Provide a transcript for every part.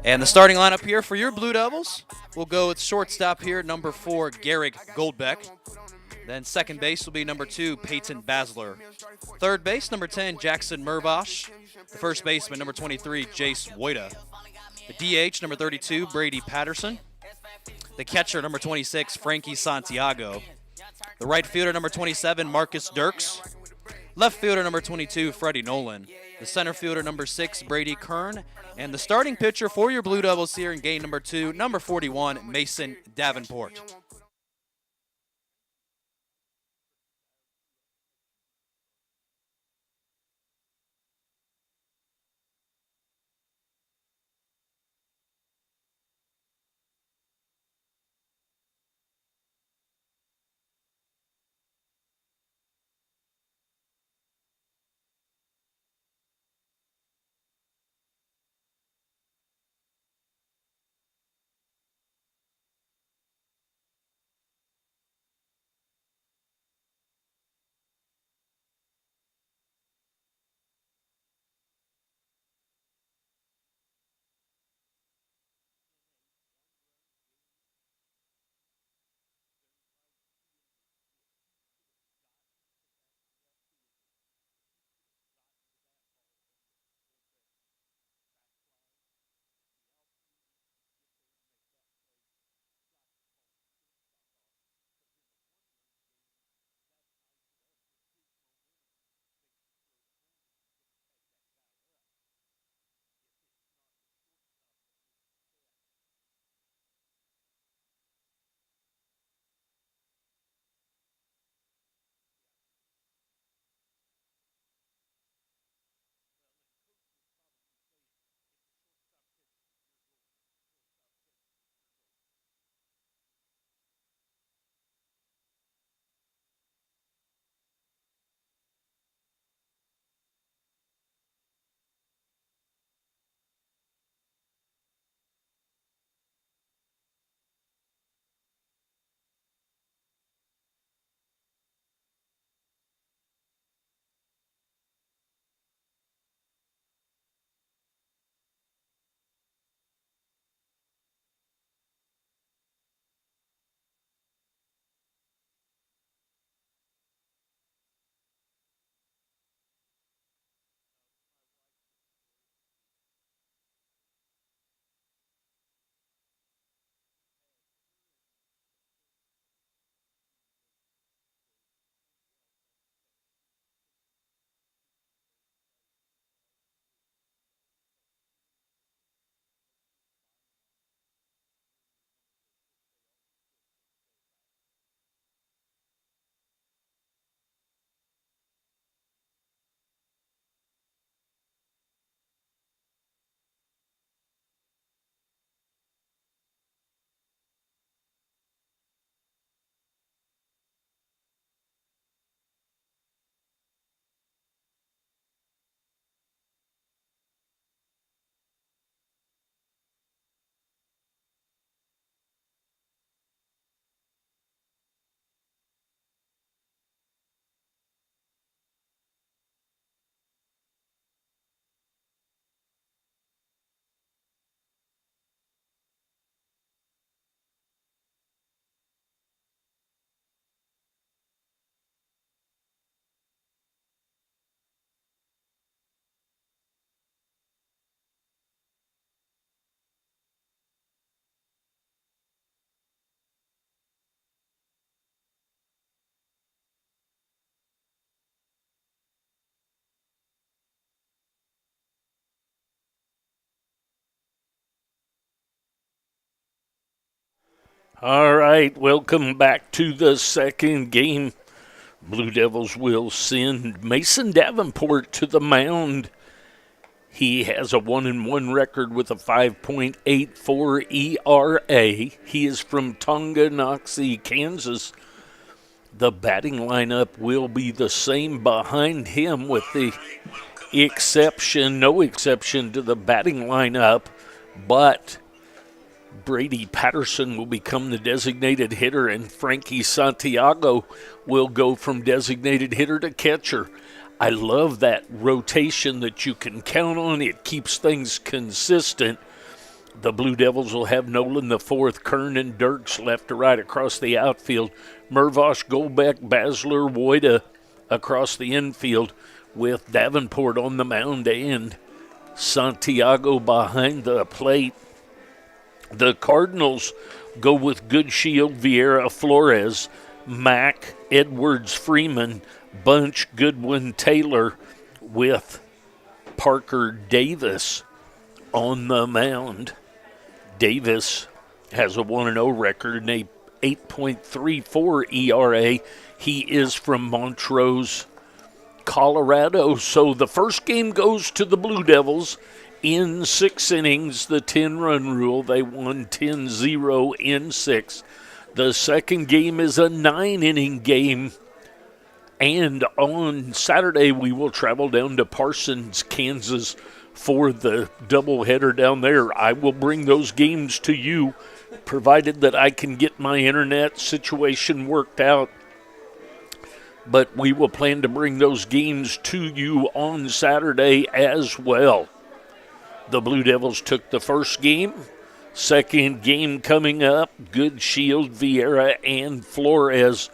And the starting lineup here for your Blue Devils, we'll go with shortstop here, number 4, Garrick Goldbeck. Then second base will be number 2, Peyton Basler. Third base, number 10, Jackson Murbosh. The first baseman, number 23, Jace Woida. The DH, number 32, Brady Patterson. The catcher, number 26, Frankie Santiago. The right fielder, number 27, Marcus Dirks. Left fielder, number 22, Freddie Nolan. The center fielder, number 6, Brady Kern. And the starting pitcher for your Blue Devils here in game number 2, number 41, Mason Davenport. All right, welcome back to the second game. Blue Devils will send Mason Davenport to the mound. He has a 1-1 record with a 5.84 ERA. He is from Tonganoxie, Kansas. The batting lineup will be the same behind him with the no exception to the batting lineup, but Brady Patterson will become the designated hitter, and Frankie Santiago will go from designated hitter to catcher. I love that rotation that you can count on. It keeps things consistent The Blue Devils will have Nolan the fourth, Kern and Dirks left to right across the outfield. Mervosh, Golbeck, Basler, Woida across the infield with Davenport on the mound and Santiago behind the plate. The Cardinals go with Goodshield, Vieira, Flores, Mack, Edwards, Freeman, Bunch, Goodwin, Taylor with Parker Davis on the mound. Davis has a 1-0 record and a 8.34 ERA. He is from Montrose, Colorado. So the first game goes to the Blue Devils in 6 innings, the 10-run rule. They won 10-0 in 6. The second game is a 9-inning game. And on Saturday, we will travel down to Parsons, Kansas for the doubleheader down there. I will bring those games to you, provided that I can get my internet situation worked out. But we will plan to bring those games to you on Saturday as well. The Blue Devils took the first game. Second game coming up, Goodshield, Vieira, and Flores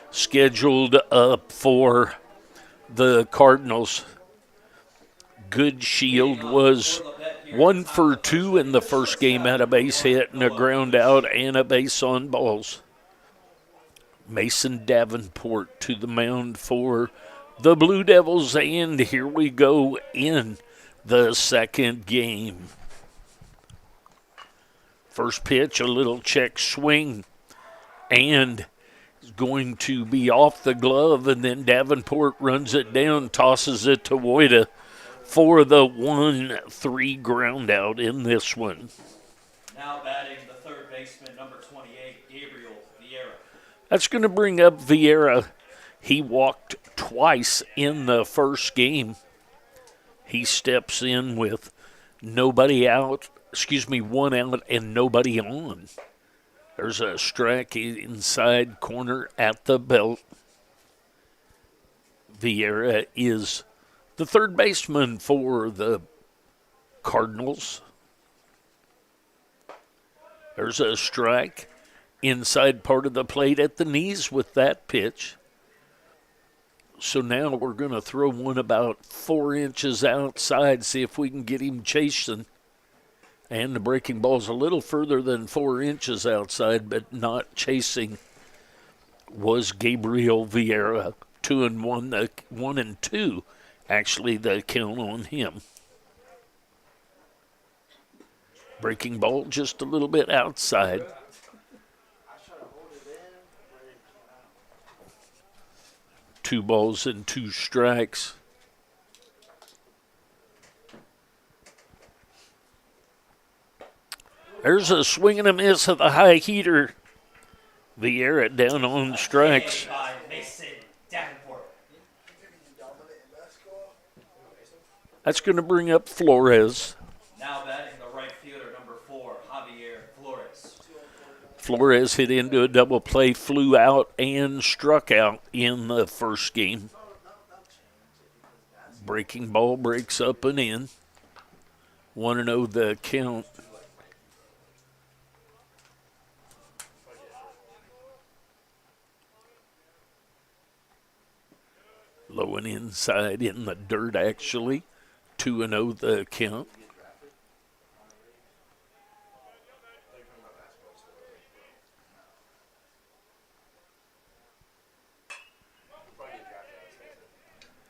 scheduled up for the Cardinals. Goodshield was 1 for 2 in the first game, had a base hit and a ground out and a base on balls. Mason Davenport to the mound for the Blue Devils, and here we go in the second game. First pitch, a little check swing, and is going to be off the glove, and then Davenport runs it down, tosses it to Woida for the 1-3 ground out in this one. Now batting the third baseman, number 28, Gabriel Vieira. That's going to bring up Vieira. He walked twice in the first game. He steps in with one out and nobody on. There's a strike inside corner at the belt. Vieira is the third baseman for the Cardinals. There's a strike inside part of the plate at the knees with that pitch. So now we're going to throw one about 4 inches outside, see if we can get him chasing. And the breaking ball's a little further than 4 inches outside, but not chasing, was Gabriel Vieira. 2-1, 1-2, actually, the count on him. Breaking ball just a little bit outside. 2 balls and 2 strikes. There's a swing and a miss of the high heater. Vieira down on strikes. That's going to bring up Flores. Now batting the right fielder, number 4, Javier Flores. Flores hit into a double play, flew out, and struck out in the first game. Breaking ball breaks up and in. 1-0 the count. Low and inside in the dirt, actually. 2-0 the count.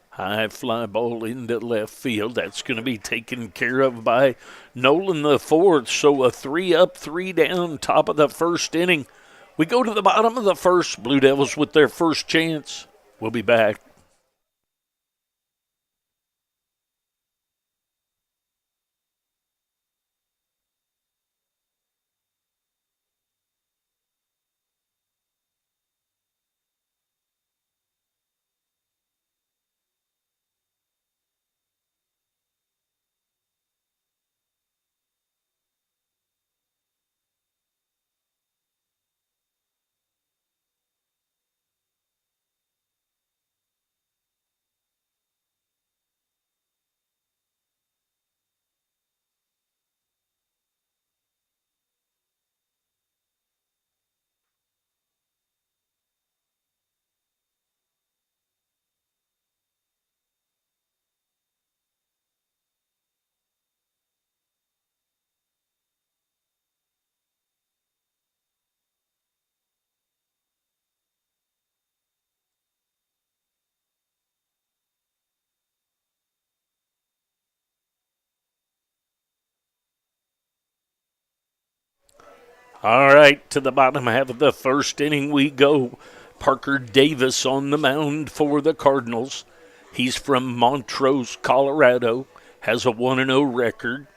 High fly ball into left field. That's going to be taken care of by Nolan the fourth. So a 3 up, 3 down, top of the first inning. We go to the bottom of the first. Blue Devils with their first chance. We'll be back. All right, to the bottom half of the first inning we go. Parker Davis on the mound for the Cardinals. He's from Montrose, Colorado, has a 1-0 record.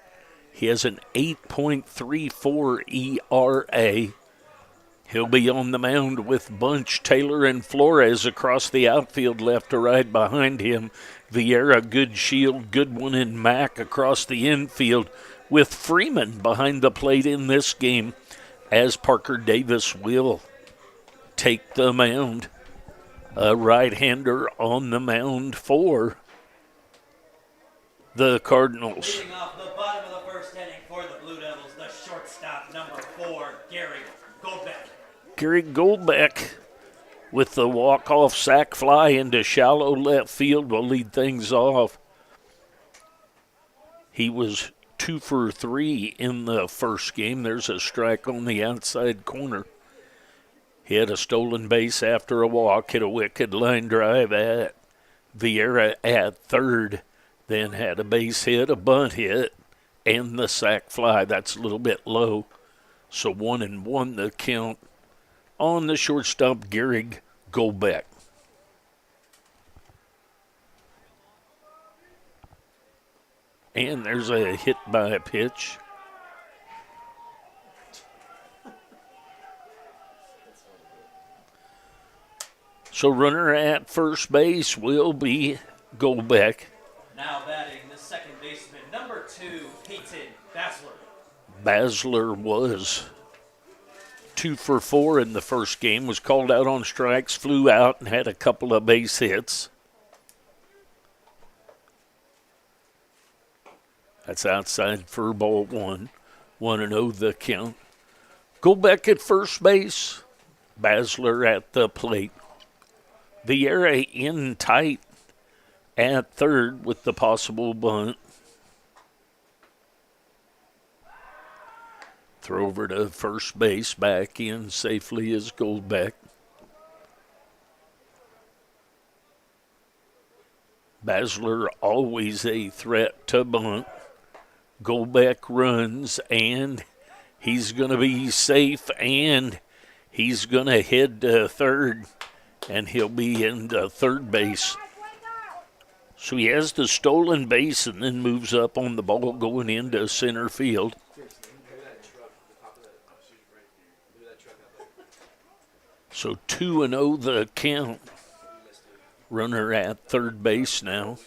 He has an 8.34 ERA. He'll be on the mound with Bunch, Taylor, and Flores across the outfield, left to right behind him. Vieira, good shield, Goodwin, and Mack across the infield, with Freeman behind the plate in this game, as Parker Davis will take the mound. A right-hander on the mound for the Cardinals. Leading off the bottom of the first inning for the Blue Devils, the shortstop, number 4, Gary Goldbeck. Gary Goldbeck with the walk-off sac fly into shallow left field will lead things off. He was 2 for 3 in the first game. There's a strike on the outside corner. He had a stolen base after a walk, hit a wicked line drive at Vieira at third, then had a base hit, a bunt hit, and the sac fly. That's a little bit low. So 1-1 the count on the shortstop, Gary Goldbeck. And there's a hit by a pitch. So runner at first base will be Goldbeck. Now batting the second baseman, number 2, Peyton Basler. Basler was 2 for 4 in the first game, was called out on strikes, flew out, and had a couple of base hits. That's outside for ball 1. 1-0 the count. Goldbeck at first base. Basler at the plate. Vieira in tight at third with the possible bunt. Throw over to first base, back in safely is Goldbeck. Basler always a threat to bunt. Goldbeck runs, and he's going to be safe, and he's going to head to third, and he'll be into third base. So he has the stolen base and then moves up on the ball going into center field. So 2-0 the count. Runner at third base now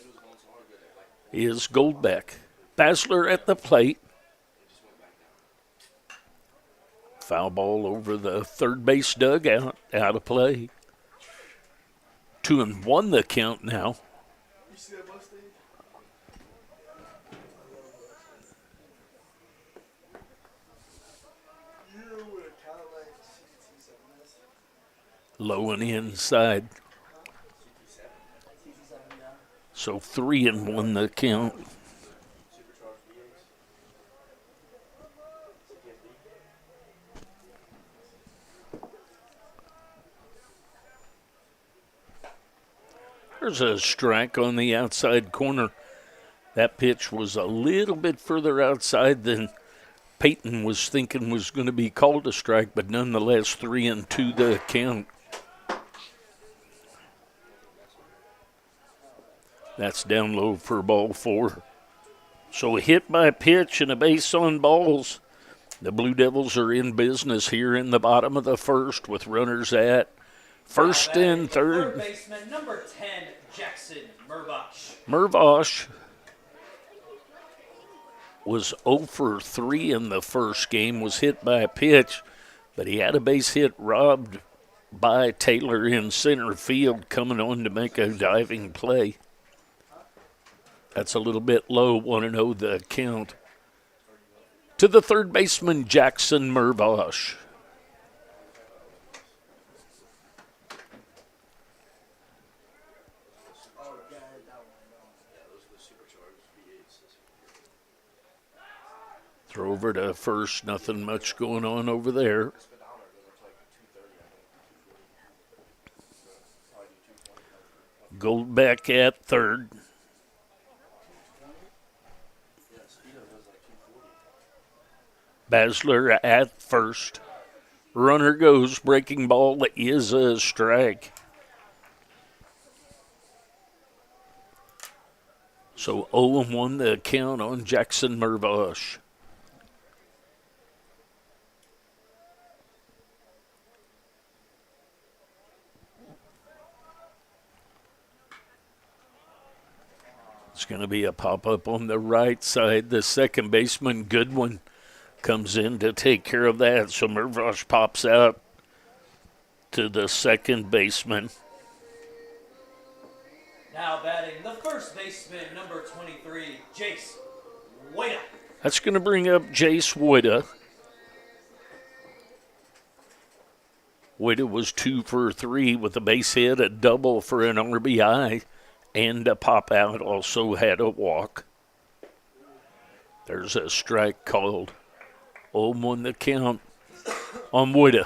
is Goldbeck. Basler at the plate. Foul ball over the third base dugout, out of play. 2-1 the count now. Low and inside. So 3-1 the count. There's a strike on the outside corner. That pitch was a little bit further outside than Peyton was thinking was going to be called a strike, but nonetheless 3-2 the count. That's down low for ball 4. So a hit by pitch and a base on balls. The Blue Devils are in business here in the bottom of the first with runners at first and third. Third baseman, number 10, Jackson Mervosh. Mervosh was 0 for 3 in the first game, was hit by a pitch, but he had a base hit robbed by Taylor in center field coming on to make a diving play. That's a little bit low, 1-0 the count. To the third baseman, Jackson Mervosh. Throw over to first, nothing much going on over there. Goldbeck at third. Basler at first. Runner goes. Breaking ball is a strike. So 0-1 the count on Jackson Mervosh. It's going to be a pop-up on the right side. The second baseman, Goodwin, comes in to take care of that. So Mervosh pops out to the second baseman. Now batting the first baseman, number 23, Jace Wada. That's going to bring up Jace Wada. Wada was 2 for 3 with a base hit, a double for an RBI, and a pop out. Also had a walk. There's a strike called. 0-1 the count on Wada.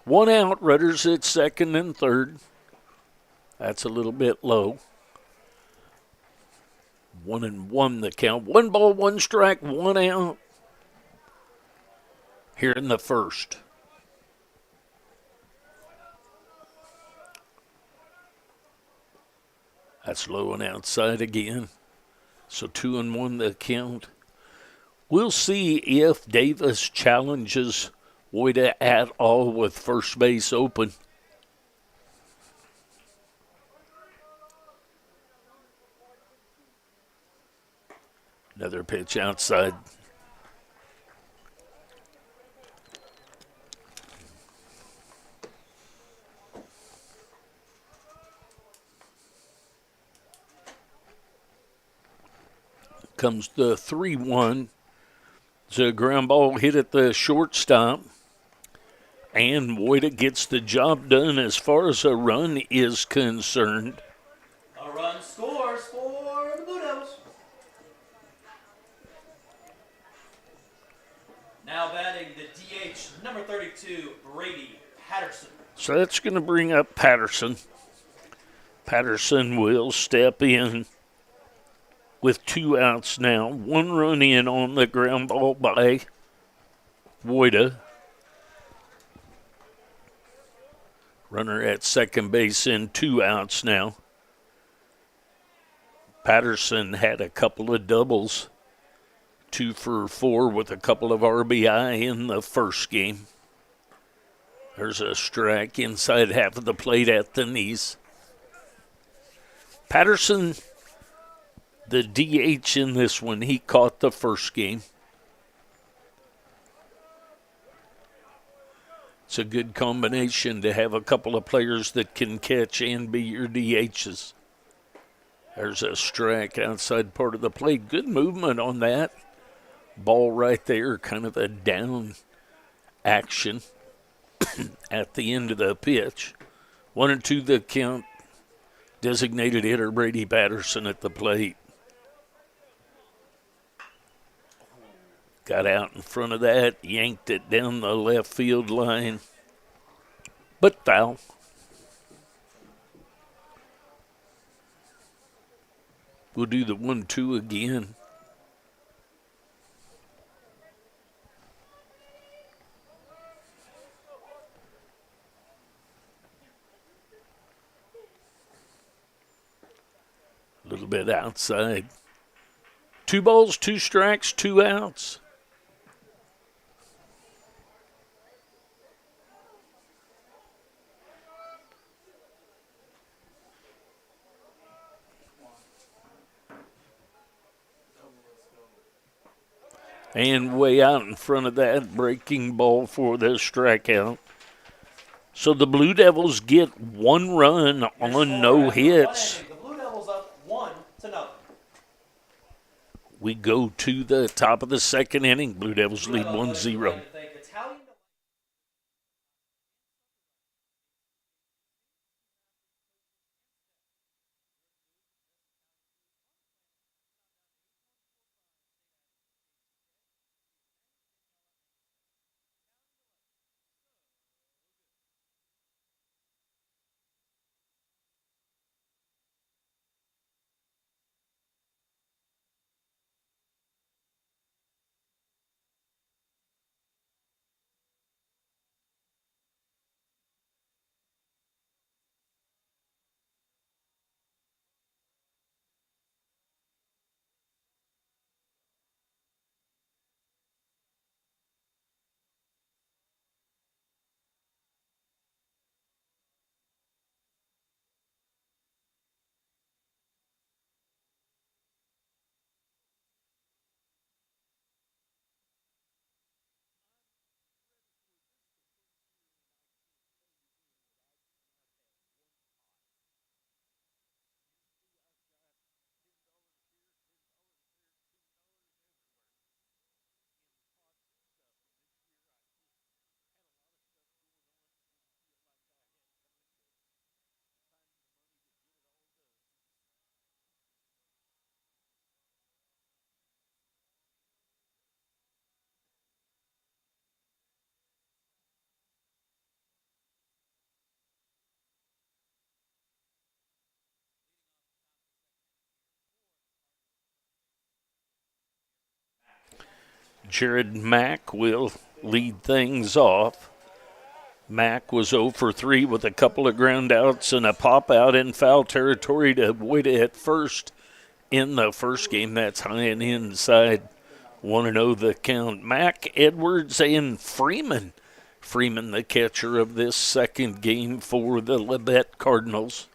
One out, runners at second and third. That's a little bit low. 1-1 the count. 1 ball, 1 strike, 1 out. Here in the first. That's low and outside again. So 2-1 the count. We'll see if Davis challenges Wada at all with first base open. Another pitch outside. Comes the 3-1. It's a ground ball hit at the shortstop. And Wada gets the job done as far as a run is concerned. A run scores for the Blue Devils. Now batting the DH, number 32, Brady Patterson. So that's going to bring up Patterson. Patterson will step in with 2 outs now. 1 run in on the ground ball by Wada. Runner at second base in 2 outs now. Patterson had a couple of doubles. 2 for 4 with a couple of RBI in the first game. There's a strike inside half of the plate at the knees. Patterson, the DH in this one, he caught the first game. It's a good combination to have a couple of players that can catch and be your DHs. There's a strike outside part of the plate. Good movement on that. Ball right there, kind of a down action at the end of the pitch. 1-2 the count. Designated hitter Brady Patterson at the plate. Got out in front of that, yanked it down the left field line, but foul. We'll do the 1-2 again. A little bit outside. 2 balls, 2 strikes, 2 outs. And way out in front of that, breaking ball for the strikeout. So the Blue Devils get 1 run on no hits. The Blue Devils up 1-0. We go to the top of the second inning. Blue Devils lead 1-0. Jared Mack will lead things off. Mack was 0 for 3 with a couple of ground outs and a pop out in foul territory to avoid it at first in the first game. That's high and inside. 1-0 the count. Mack, Edwards, and Freeman. Freeman, the catcher of this second game for the Labette Cardinals.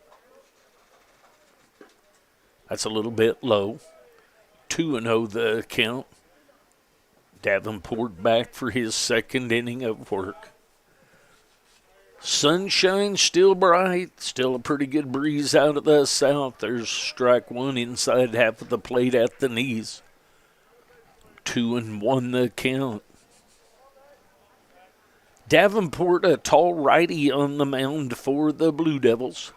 That's a little bit low. 2-0 the count. Davenport back for his second inning of work. Sunshine still bright. Still a pretty good breeze out of the south. There's strike one inside half of the plate at the knees. 2-1 the count. Davenport, a tall righty on the mound for the Blue Devils.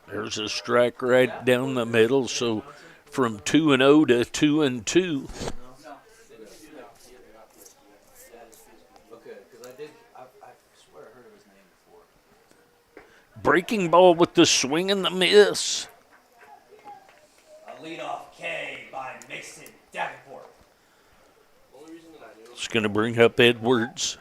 There's a strike right down the middle, so from 2-0 to 2-2. Breaking ball with the swing and the miss. A leadoff K by Mason Davenport. It's going to bring up Edwards.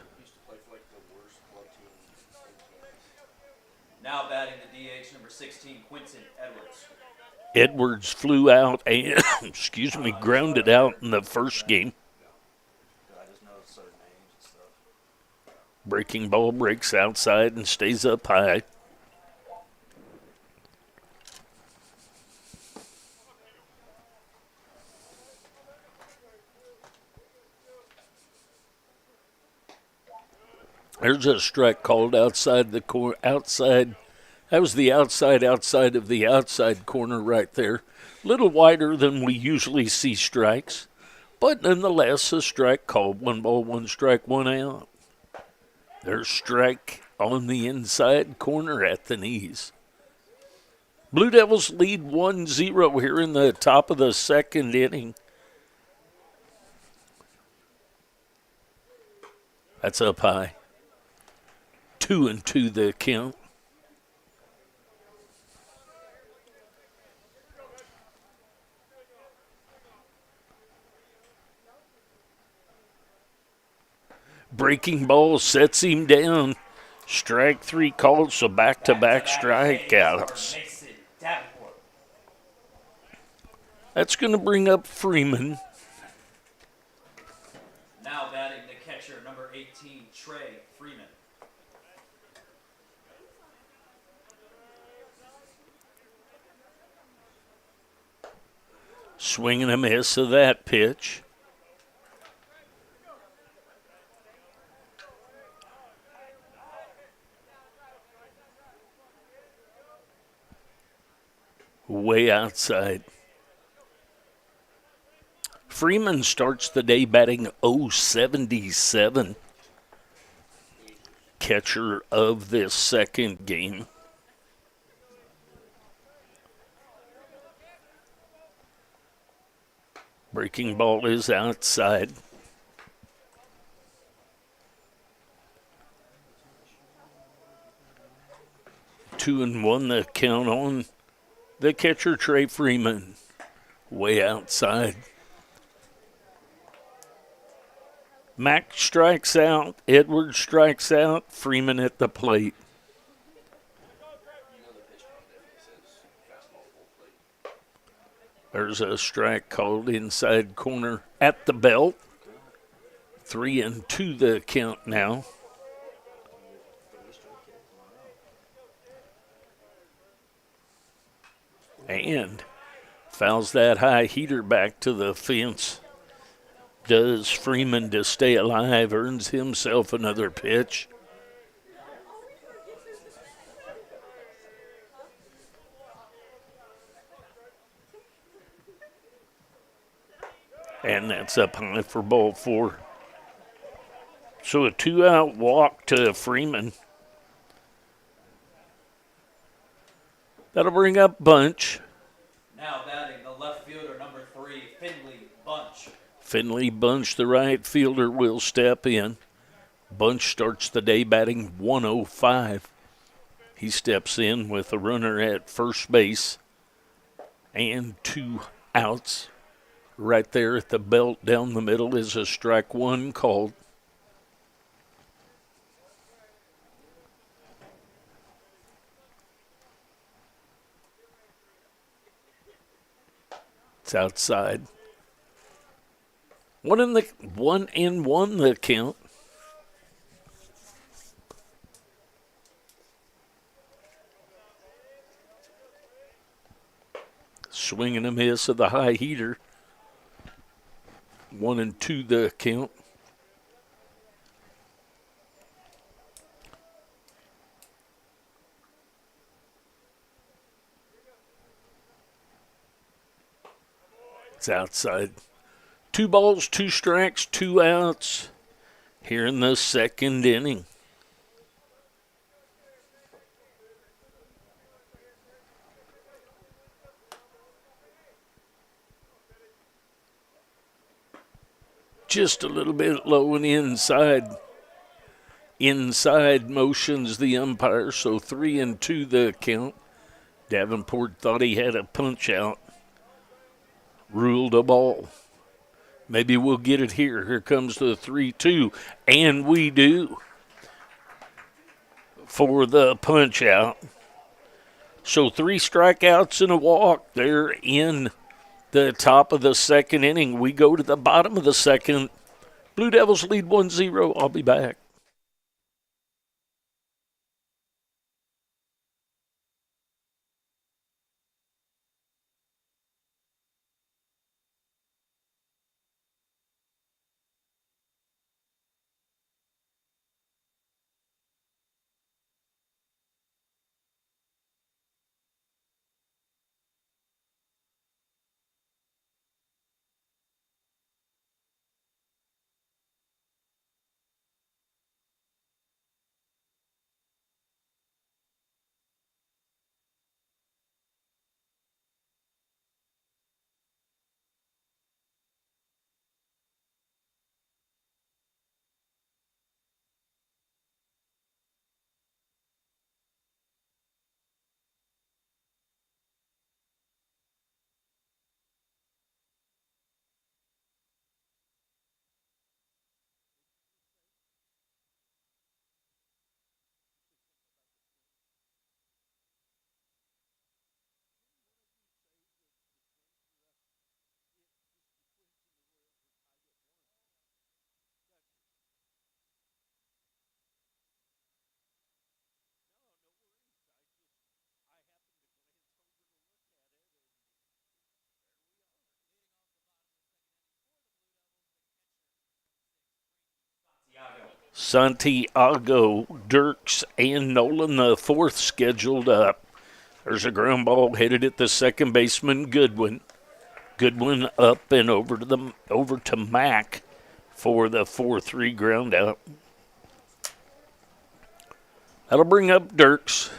Now batting the DH, number 16, Quinton Edwards. Edwards flew out and, grounded out in the first game. Breaking ball breaks outside and stays up high. There's a strike called outside the corner. Outside. That was the outside of the outside corner right there. Little wider than we usually see strikes, but nonetheless a strike called. 1 ball, 1 strike, 1 out. There's strike on the inside corner at the knees. Blue Devils lead 1-0 here in the top of the second inning. That's up high. 2-2 the count. Breaking ball sets him down. Strike 3 called, so back-to-back strikeouts. That's going to bring up Freeman. Now batting the catcher, number 18, Trey Freeman. Swing and a miss of that pitch. Way outside. Freeman starts the day batting .077. Catcher of this second game. Breaking ball is outside. Two and one the count on the catcher, Trey Freeman. Way outside. Mack strikes out. Edwards strikes out. Freeman at the plate. There's a strike called inside corner at the belt. 3-2 the count now. And fouls that high heater back to the fence. Does Freeman to stay alive, earns himself another pitch. And that's up high for ball 4. So a 2-out walk to Freeman. That'll bring up Bunch. Now batting the left fielder, number 3, Finley Bunch. Finley Bunch, the right fielder, will step in. Bunch starts the day batting .105. He steps in with a runner at first base and 2 outs. Right there at the belt down the middle is a strike one called. It's outside. 1-1 the count. Swing and a miss of the high heater. 1-2 the count. It's outside. 2 balls, 2 strikes, 2 outs here in the second inning. Just a little bit low and inside. Inside motions the umpire, so 3-2 the count. Davenport thought he had a punch out. Ruled a ball. Maybe we'll get it here. Here comes the 3-2, and we do for the punch out. So 3 strikeouts and a walk. They're in the top of the second inning. We go to the bottom of the second. Blue Devils lead 1-0. I'll be back. Santiago, Dirks, and Nolan, the fourth scheduled up. There's a ground ball headed at the second baseman, Goodwin. Goodwin up and over to Mack for the 4-3 ground out. That'll bring up Dirks.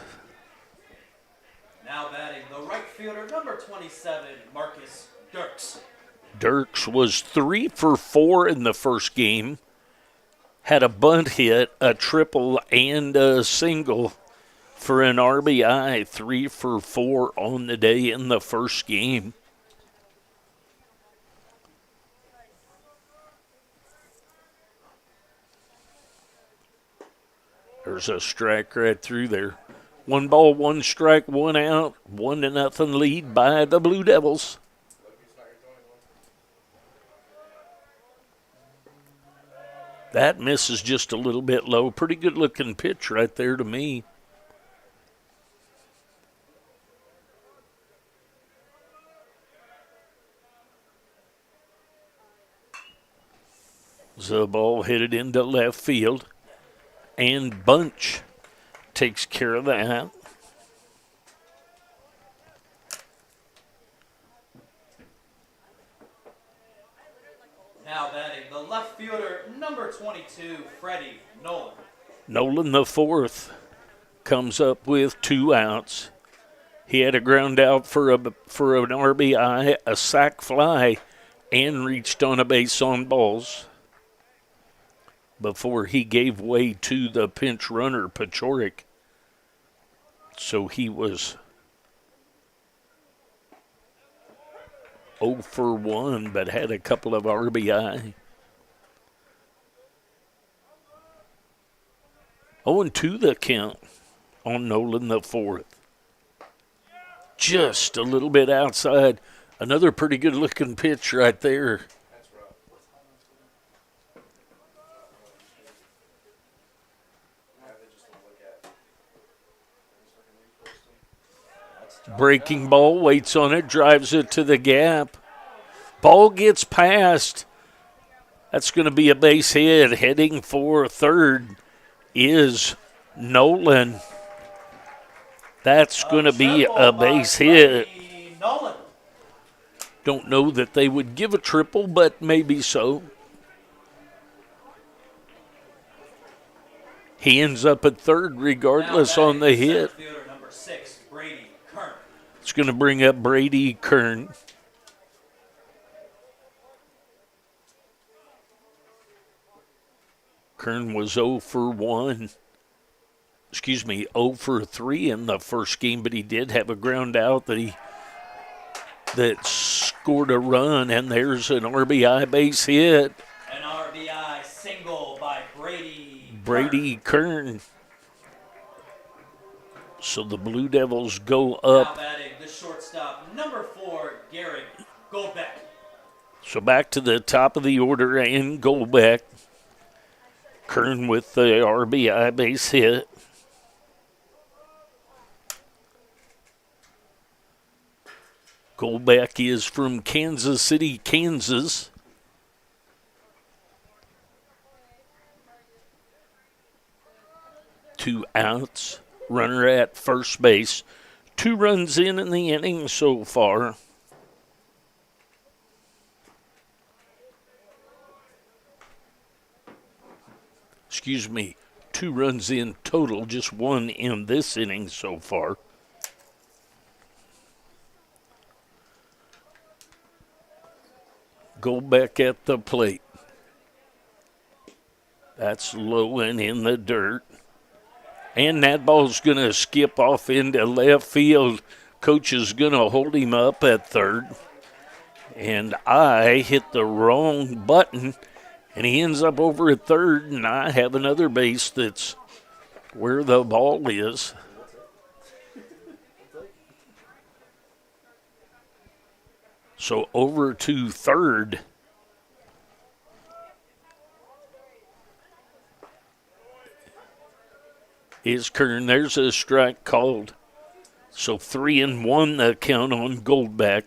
Now batting the right fielder, number 27, Marcus Dirks. Dirks was 3 for 4 in the first game. Had a bunt hit, a triple, and a single for an RBI. 3 for 4 on the day in the first game. There's a strike right through there. 1 ball, 1 strike, 1 out, 1-0 lead by the Blue Devils. That misses just a little bit low. Pretty good looking pitch right there to me. The ball headed into left field. And Bunch takes care of that. Now batting the left fielder, number 22, Freddie Nolan. Nolan, the fourth, comes up with 2 outs. He had a ground out for an RBI, a sac fly, and reached on a base on balls before he gave way to the pinch runner, Pachorik. So he was 0 for 1, but had a couple of RBI. 0-2 the count on Nolan the fourth. Just a little bit outside. Another pretty good-looking pitch right there. Breaking ball, waits on it, drives it to the gap. Ball gets past. That's going to be a base hit. Heading for third is Nolan. That's going to be a base hit. Don't know that they would give a triple, but maybe so. He ends up at third regardless on the hit. It's going to bring up Brady Kern. Kern was 0 for 1. 0 for 3 in the first game, but he did have a ground out that scored a run, and there's an RBI base hit. An RBI single by Brady Kern. So the Blue Devils go up. Now batting the shortstop, number 4, Garrett Goldbeck. So back to the top of the order and Goldbeck. Kern with the RBI base hit. Goldbeck is from Kansas City, Kansas. Two outs. Runner at first base. 2 runs in the inning so far. Excuse me, 2 runs in total, just 1 in this inning so far. Goldbeck at the plate. That's low and in the dirt. And that ball's going to skip off into left field. Coach is going to hold him up at third. And I hit the wrong button, and he ends up over at third, and I have another base that's where the ball is. So over to third. Is Kern. There's a strike called. So 3-1 the count on Goldbeck.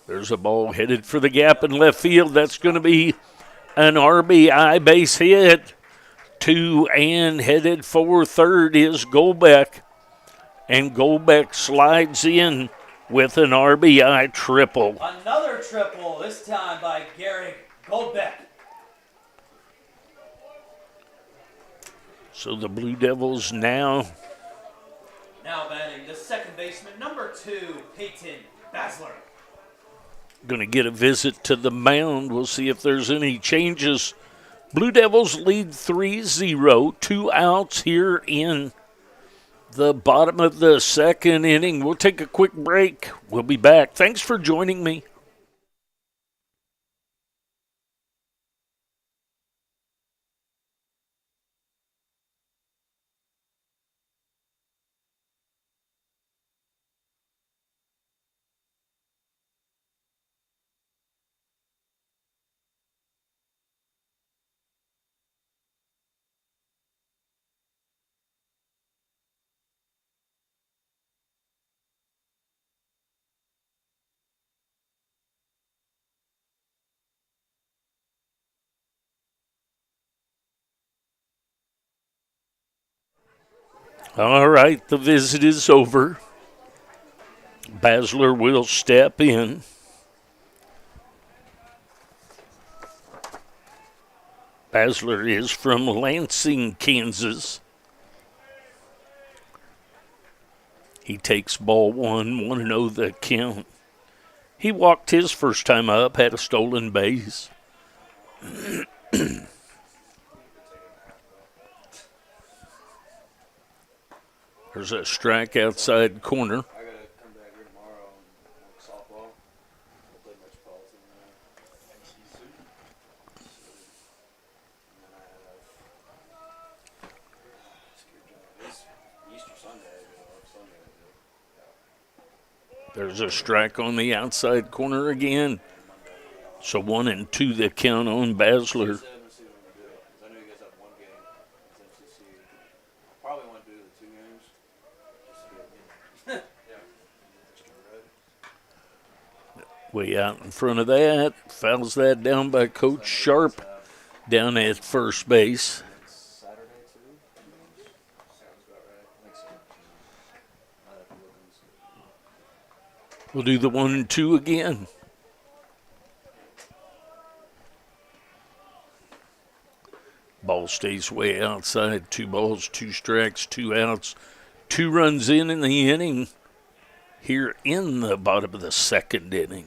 There's a ball headed for the gap in left field. That's going to be an RBI base hit. 2 and headed for third is Goldbeck. And Goldbeck slides in with an RBI triple. Another triple, this time by Garrett Goldbeck. So the Blue Devils now batting the second baseman, number 2, Peyton Basler. going to get a visit to the mound. We'll see if there's any changes. Blue Devils lead 3-0. 2 outs here in the bottom of the second inning. We'll take a quick break. We'll be back. Thanks for joining me. All right, the visit is over. Basler will step in. Basler is from Lansing, Kansas. He takes ball 1, 1-0 the count. He walked his first time up, had a stolen base. There's a strike outside corner. I gotta come back here tomorrow and work softball. I played Metropolitan and then I have Easter Sunday. There's a strike on the outside corner again. So 1-2 the count on Basler. I know you guys have one game. It's MCC. Probably want to do the 2 games. Way out in front of that. Fouls that down by Coach Sharp down at first base. Saturday too. Sounds about right. I think so. We'll do the 1-2 again. Ball stays way outside. 2 balls, 2 strikes, 2 outs. 2 runs in the inning here in the bottom of the second inning.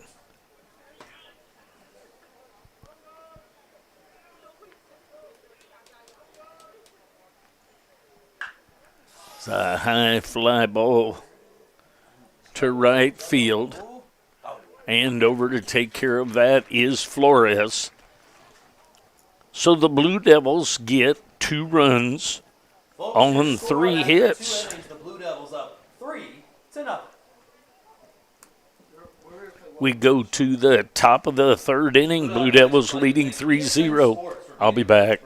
It's a high fly ball to right field. And over to take care of that is Flores. So the Blue Devils get 2 runs on 3 hits. The Blue Devils up 3-0. We go to the top of the third inning. Blue Devils leading 3-0. I'll be back.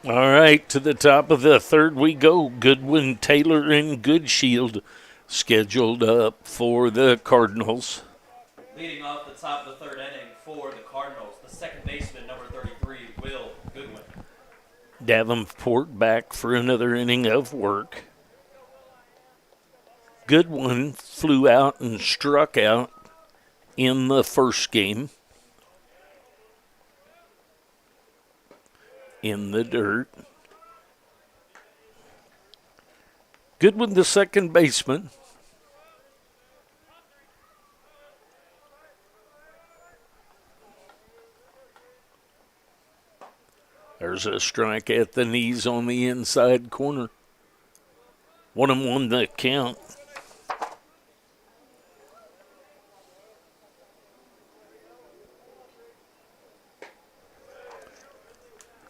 All right, to the top of the third we go. Goodwin, Taylor, and Goodshield scheduled up for the Cardinals. Leading off the top of the third inning for the Cardinals, the second baseman, number 33, Will Goodwin. Davenport back for another inning of work. Goodwin flew out and struck out in the first game. In the dirt. Goodwin, the second baseman. There's a strike at the knees on the inside corner. 1-1 the count.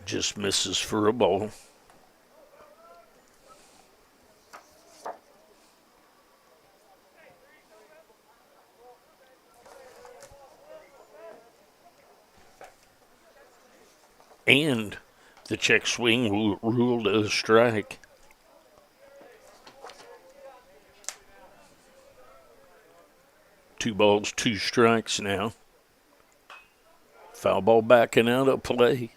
Just misses for a ball. And the check swing ruled a strike. Two balls, 2 strikes now. Foul ball backing out of play.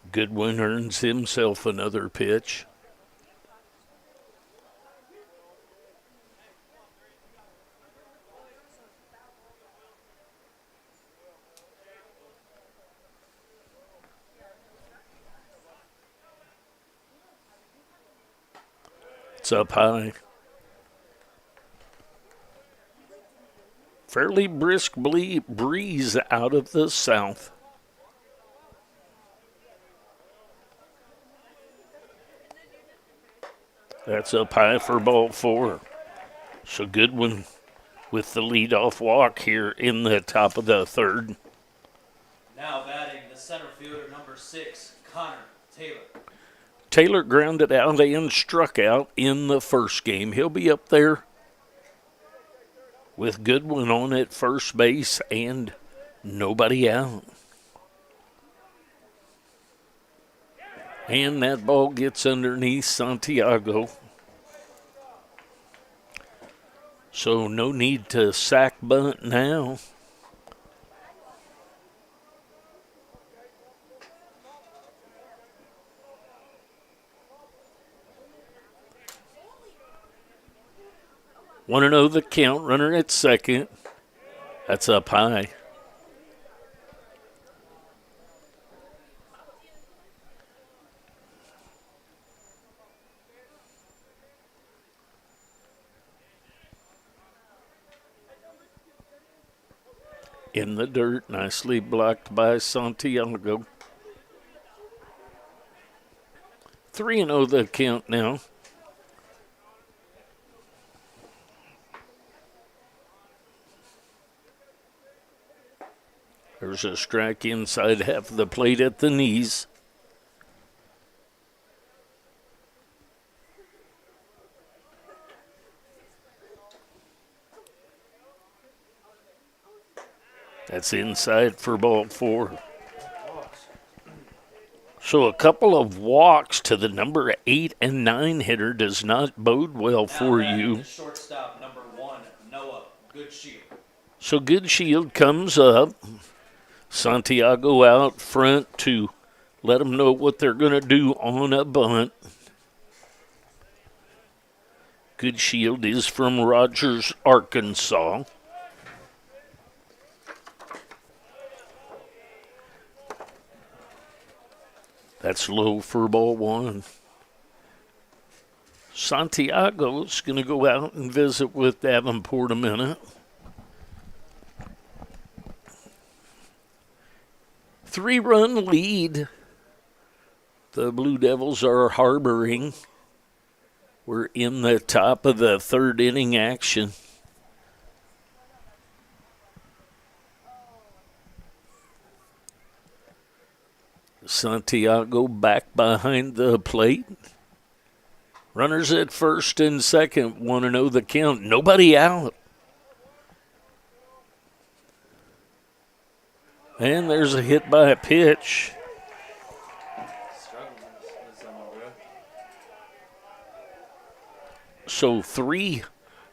Goodwin earns himself another pitch. It's up high. Fairly brisk breeze out of the south. That's up high for ball 4. So Goodwin with the leadoff walk here in the top of the third. Now batting the center fielder, number 6, Connor Taylor. Taylor grounded out and struck out in the first game. He'll be up there with Goodwin on at first base and nobody out. And that ball gets underneath Santiago. So no need to sack bunt now. Want to know the count. Runner at second. That's up high. In the dirt, nicely blocked by Santiago. 3-0 the count now. There's a strike inside half of the plate at the knees. That's inside for ball 4. So a couple of walks to the number 8 and 9 hitter does not bode well for you. Shortstop number 1, Noah Goodshield. So Goodshield comes up. Santiago out front to let them know what they're going to do on a bunt. Goodshield is from Rogers, Arkansas. That's low for ball 1. Santiago's going to go out and visit with Davenport a minute. 3-run lead the Blue Devils are harboring. We're in the top of the third inning action. Santiago back behind the plate. Runners at first and second. Want to know the count. Nobody out. And there's a hit by a pitch. So 3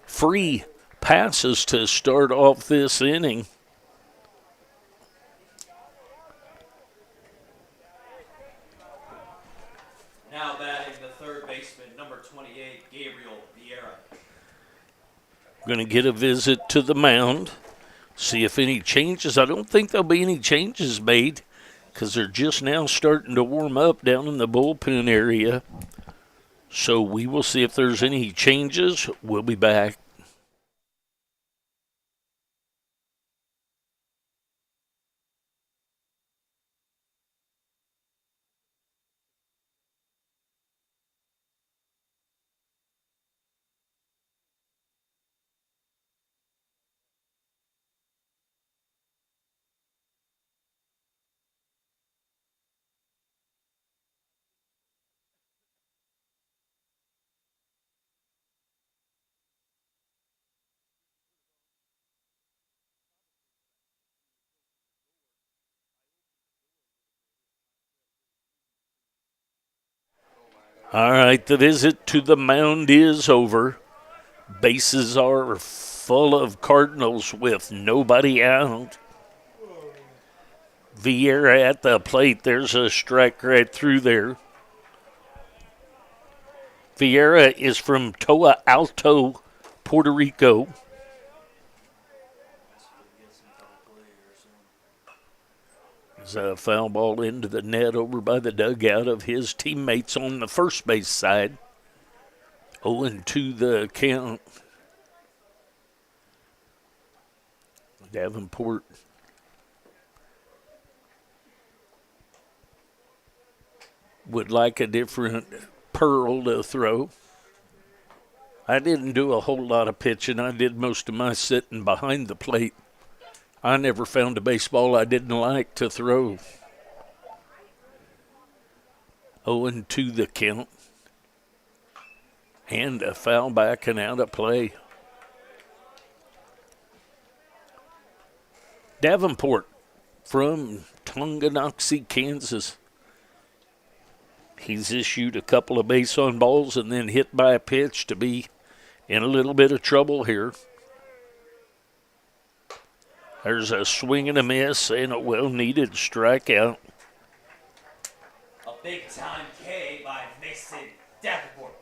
free passes to start off this inning. Now batting the third baseman, number 28, Gabriel Vieira. Going to get a visit to the mound. See if any changes. I don't think there'll be any changes made because they're just now starting to warm up down in the bullpen area. So we will see if there's any changes. We'll be back. All right, the visit to the mound is over. Bases are full of Cardinals with nobody out. Vieira at the plate. There's a strike right through there. Vieira is from Toa Alto, Puerto Rico. There's a foul ball into the net over by the dugout of his teammates on the first base side. 0-2 the count. Davenport would like a different Pearl to throw. I didn't do a whole lot of pitching. I did most of my sitting behind the plate. I never found a baseball I didn't like to throw. 0-2 the count. And a foul back and out of play. Davenport from Tonganoxie, Kansas. He's issued a couple of base on balls and then hit by a pitch to be in a little bit of trouble here. There's a swing and a miss and a well-needed strikeout. A big-time K by Mason Davenport.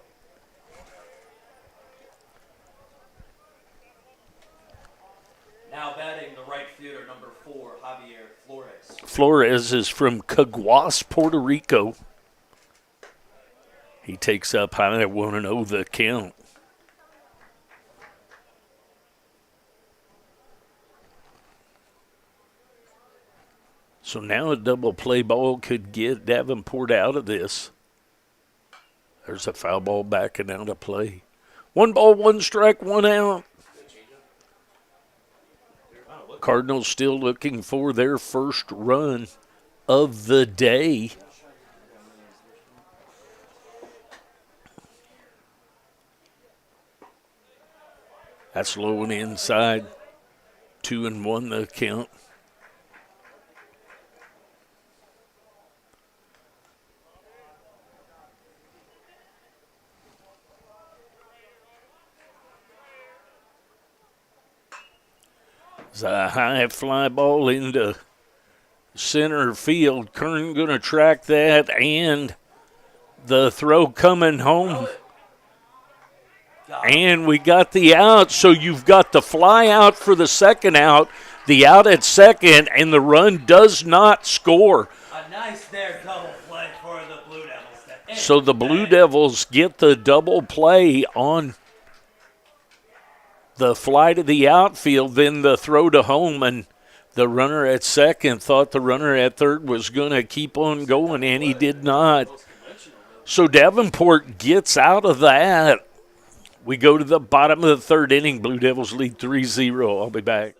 Now batting the right fielder, number 4, Javier Flores. Flores is from Caguas, Puerto Rico. He takes up high at 1-0 the count. So now a double play ball could get Davenport out of this. There's a foul ball back and out of play. 1 ball, 1 strike, 1 out. Cardinals still looking for their first run of the day. That's low and inside. 2-1 the count. It's a high fly ball into center field. Kern going to track that, and the throw coming home. And we got the out, so you've got the fly out for the second out, the out at second, and the run does not score. A nice there double play for the Blue Devils. So the Blue Devils get the double play on the fly to the outfield, then the throw to home, and the runner at second thought the runner at third was going to keep on going, and he did not. So Davenport gets out of that. We go to the bottom of the third inning. Blue Devils lead 3-0. I'll be back.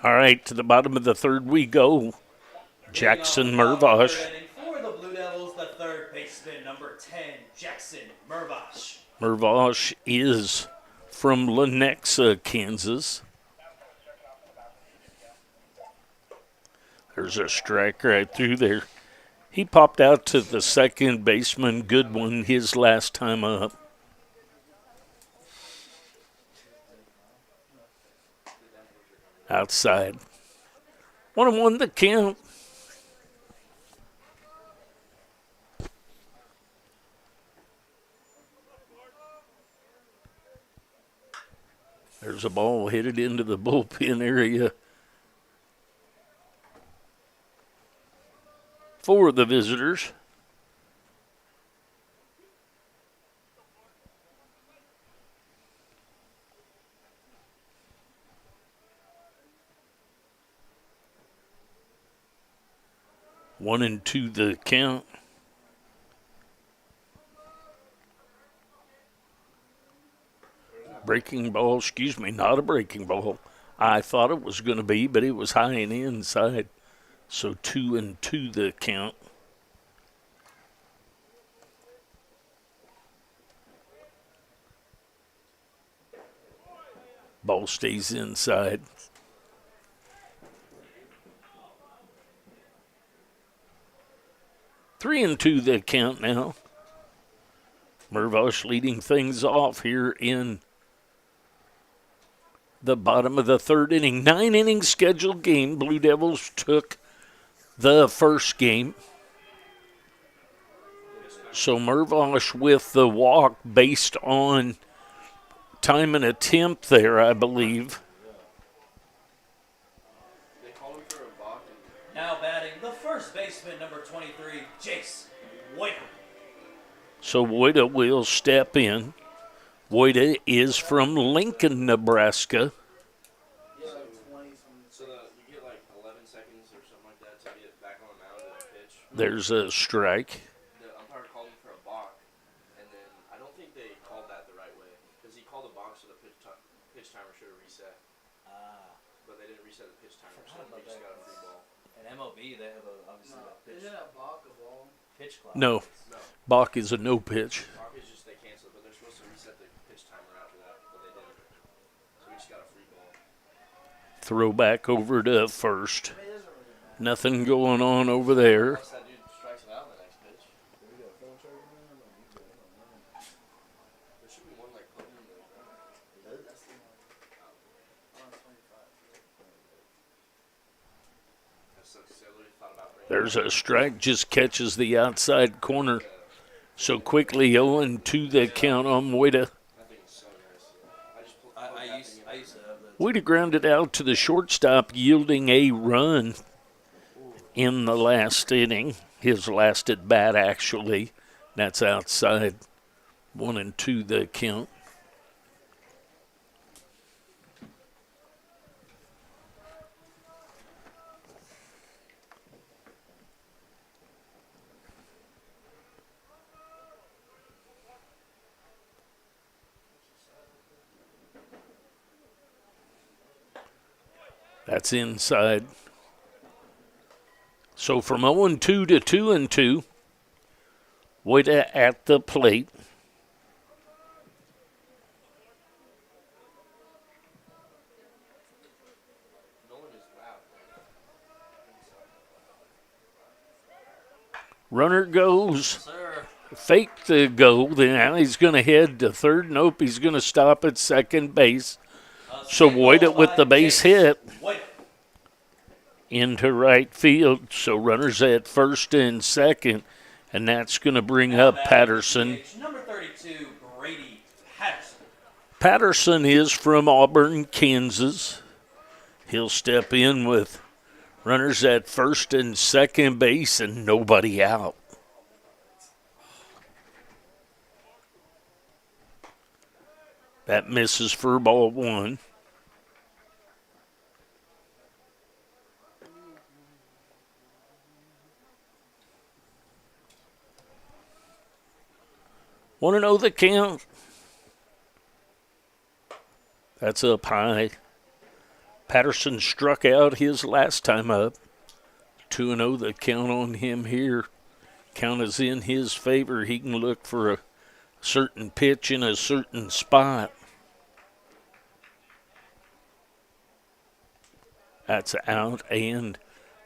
All right, to the bottom of the third we go. Jackson Mervosh. For the Blue Devils, the third baseman, number 10, Jackson Mervosh. Mervosh is from Lenexa, Kansas. There's a strike right through there. He popped out to the second baseman, Goodwin, his last time up. Outside. 1-1 the count. There's a ball headed into the bullpen area for the visitors. One and two the count. Breaking ball, excuse me, not a breaking ball. I thought it was going to be, but it was high and inside. So 2-2 the count. Ball stays inside. 3-2 the count now. Mervosh leading things off here in the bottom of the third inning. 9-inning scheduled game. Blue Devils took the first game. So Mervosh with the walk based on time and attempt there, I believe. Now batting the first baseman, number 23, Jace White. So Woida will step in. Woida is from Lincoln, Nebraska. So you get like 11 seconds or something like that to get back on the mound and pitch. There's a strike. The umpire called him for a balk, and then I don't think they called that the right way because he called a balk so the pitch timer should have reset. But they didn't reset the pitch timer, so we just got a free ball. In MLB, they have obviously a pitch. Isn't a balk a ball? Pitch clock. No, balk is a no pitch. Balk is just they canceled, but they're supposed to reset the pitch timer after that, but they didn't. So we just got a free ball. Throw back over to first. Nothing going on over there. Unless that dude strikes it out in the next pitch. There should be one like put in the ground. There's a strike, just catches the outside corner. So quickly 0-2 the count on Woida. I used to have the. Woida grounded out to the shortstop, yielding a run in the last inning. His last at bat, actually. That's outside. 1-2 the count. That's inside. So from 0-2 to 2-2, Woida at the plate. Runner goes. Sir. Fake the go. Then now he's going to head to third. Nope, he's going to stop at second base. So Woida with the base hit into right field. So runners at first and second, and that's going to bring up Patterson. Number 32, Brady Patterson. Patterson is from Auburn, Kansas. He'll step in with runners at first and second base and nobody out. That misses for ball one. Want to know the count? That's up high. Patterson struck out his last time up. 2-0 the count on him here. Count is in his favor. He can look for a certain pitch in a certain spot. That's out and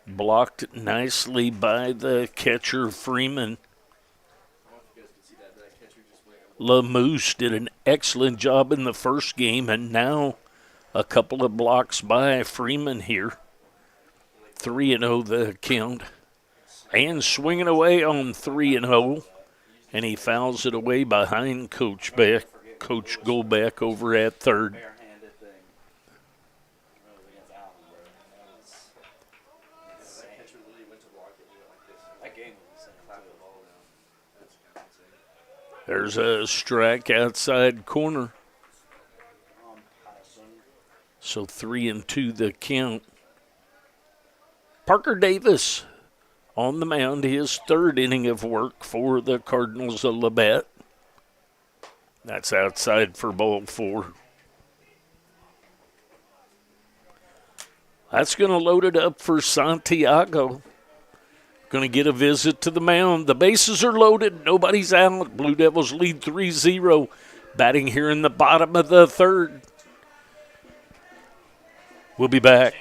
blocked nicely by the catcher Freeman. Lamoose did an excellent job in the first game, and now a couple of blocks by Freeman here. 3-0 the count. And swinging away on 3-0, and he fouls it away behind Coach Golbeck over at third. There's a strike outside corner. So 3-2 the count. Parker Davis on the mound, his third inning of work for the Cardinals of Labette. That's outside for ball four. That's going to load it up for Santiago. Going to get a visit to the mound. The bases are loaded. Nobody's out. Blue Devils lead 3-0. Batting here in the bottom of the third. We'll be back.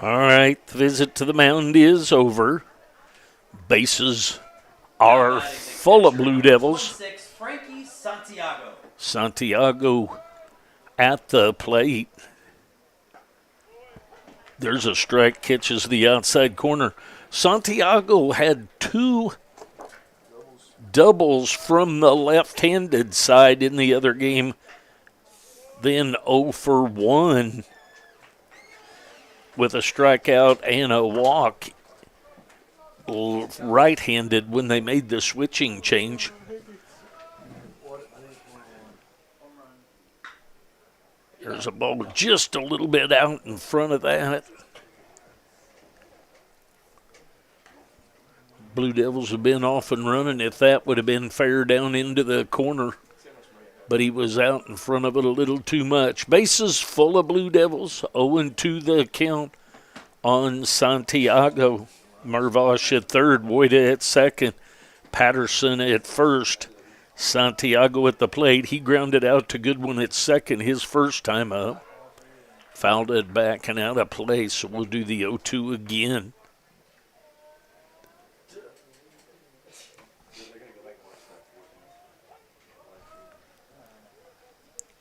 All right, the visit to the mound is over. Bases are full of Blue Devils. 26, Frankie Santiago. Santiago at the plate. There's a strike, catches the outside corner. Santiago had 2 doubles from the left-handed side in the other game. Then 0 for 1 with a strikeout and a walk. Right-handed when they made the switching change. There's a ball just a little bit out in front of that. Blue Devils have been off and running. If that would have been fair down into the corner, but he was out in front of it a little too much. Bases full of Blue Devils. 0-2 the count on Santiago. Mervosh at third, Woida at second, Patterson at first. Santiago at the plate. He grounded out to Goodwin at second his first time up. Fouled it back and out of play, so we'll do the 0-2 again.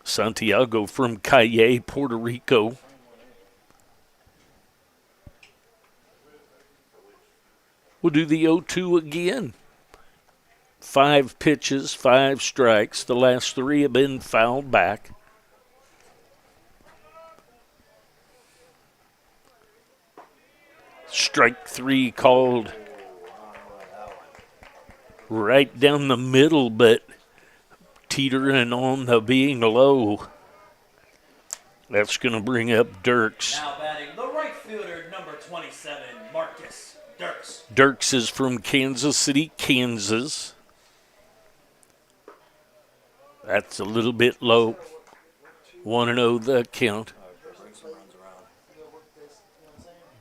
Santiago from Calle, Puerto Rico. We'll do the 0-2 again. 5 pitches, 5 strikes. The last 3 have been fouled back. Strike 3 called right down the middle, but teetering on the being low. That's going to bring up Dirks. Now batting the right fielder, number 27, Marcus Dirks. Dirks is from Kansas City, Kansas. That's a little bit low. 1-0 the count.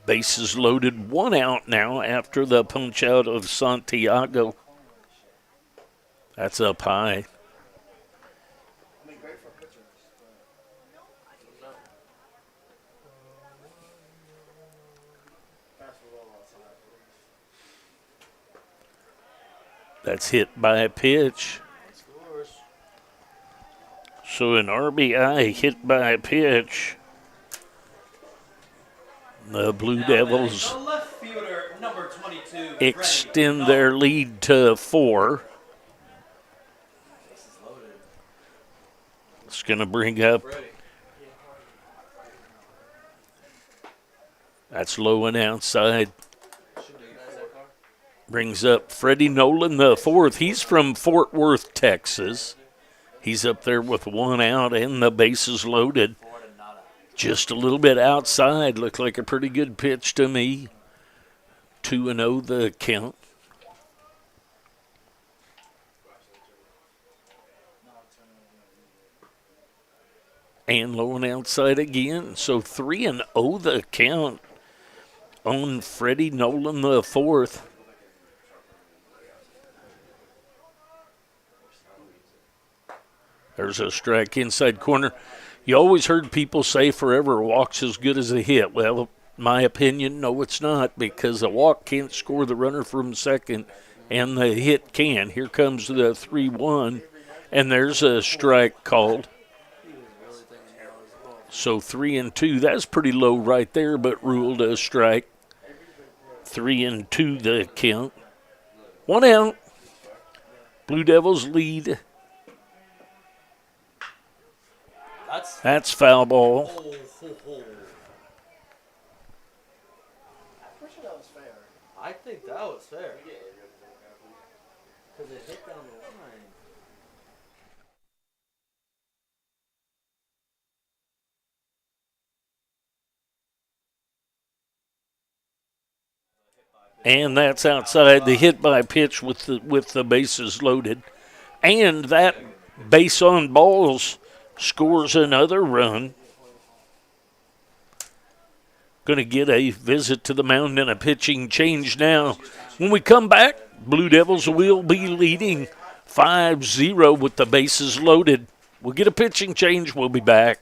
Bases loaded, 1 out now after the punch out of Santiago. That's up high. That's hit by a pitch. So an RBI hit by a pitch. The Blue Devils The left fielder, number 22, extend their lead to 4. It's going to bring up. That's low and outside. Brings up Freddie Nolan, the 4th. He's from Fort Worth, Texas. He's up there with 1 out and the bases loaded. Just a little bit outside. Looked like a pretty good pitch to me. 2-0 the count. And low and outside again. So 3-0 the count on Freddie Nolan, the 4th. There's a strike inside corner. You always heard people say forever a walk's as good as a hit. Well, my opinion, no, it's not, because a walk can't score the runner from second, and the hit can. Here comes the 3-1, and there's a strike called. So 3-2. That's pretty low right there, but ruled a strike. 3-2 the count. 1 out. Blue Devils lead. That's foul ball. I'm pretty sure that was fair. I think that was fair. Because it hit down the line. And that's outside. The hit by pitch with the bases loaded. And that base on balls scores another run. Going to get a visit to the mound and a pitching change now. When we come back, Blue Devils will be leading 5-0 with the bases loaded. We'll get a pitching change. We'll be back.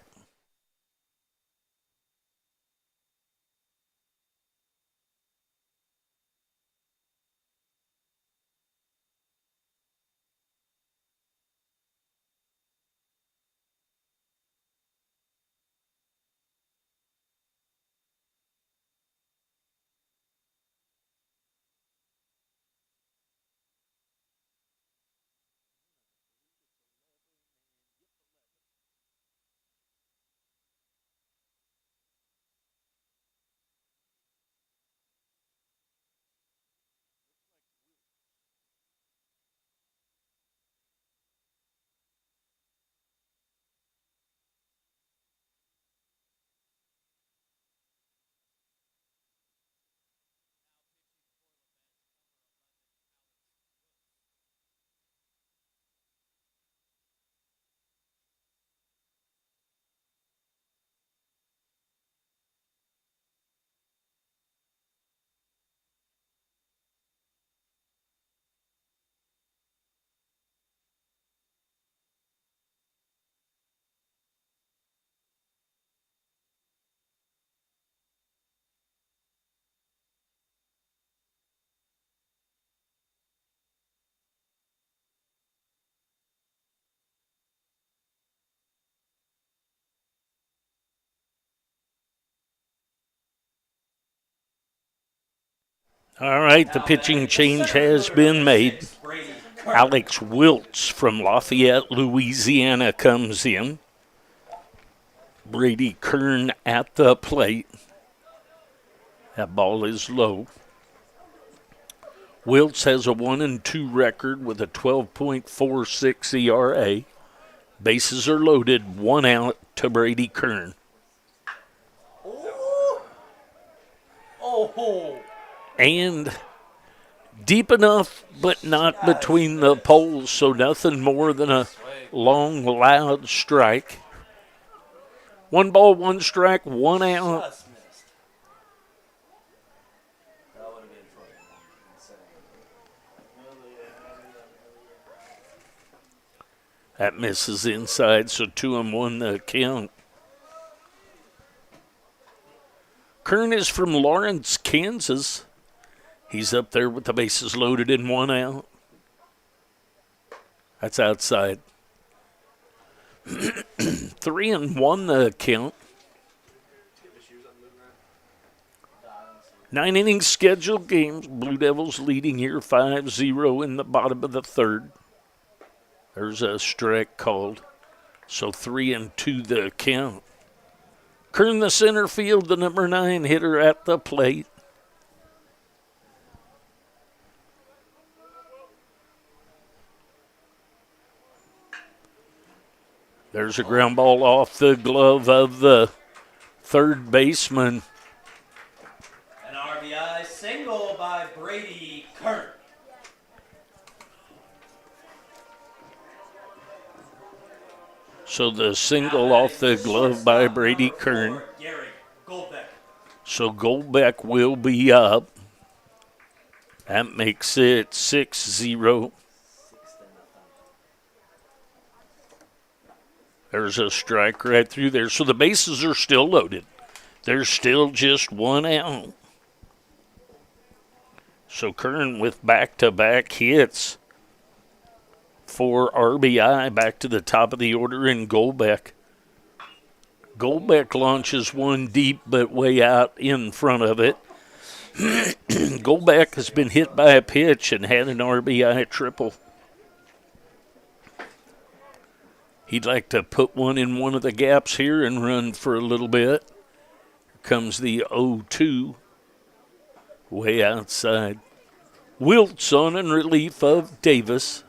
All right, the pitching change has been made. Alex Wiltz from Lafayette, Louisiana comes in. Brady Kern at the plate. That ball is low. Wiltz has a 1-2 record with a 12.46 ERA. Bases are loaded, 1 out to Brady Kern. And deep enough, but not between the poles, so nothing more than a long, loud strike. 1 ball, 1 strike, 1 out. That misses inside, so 2-1 the count. Kern is from Lawrence, Kansas. He's up there with the bases loaded and 1 out. That's outside. 3-1 the count. 9 innings scheduled games. Blue Devils leading here 5-0 in the bottom of the third. There's a strike called. So 3-2 the count. Kern the center field, the number 9 hitter at the plate. There's a ground ball off the glove of the third baseman. An RBI single by Brady Kern. So the single off the glove by Brady Kern. So Goldbeck will be up. That makes it 6-0. There's a strike right through there. So the bases are still loaded. There's still just 1 out. So Kern with back-to-back hits for RBI back to the top of the order in Goldbeck. Goldbeck launches one deep but way out in front of it. Goldbeck has been hit by a pitch and had an RBI triple. He'd like to put one in one of the gaps here and run for a little bit. Here comes the 0-2 way outside. Wiltz on in relief of Davis.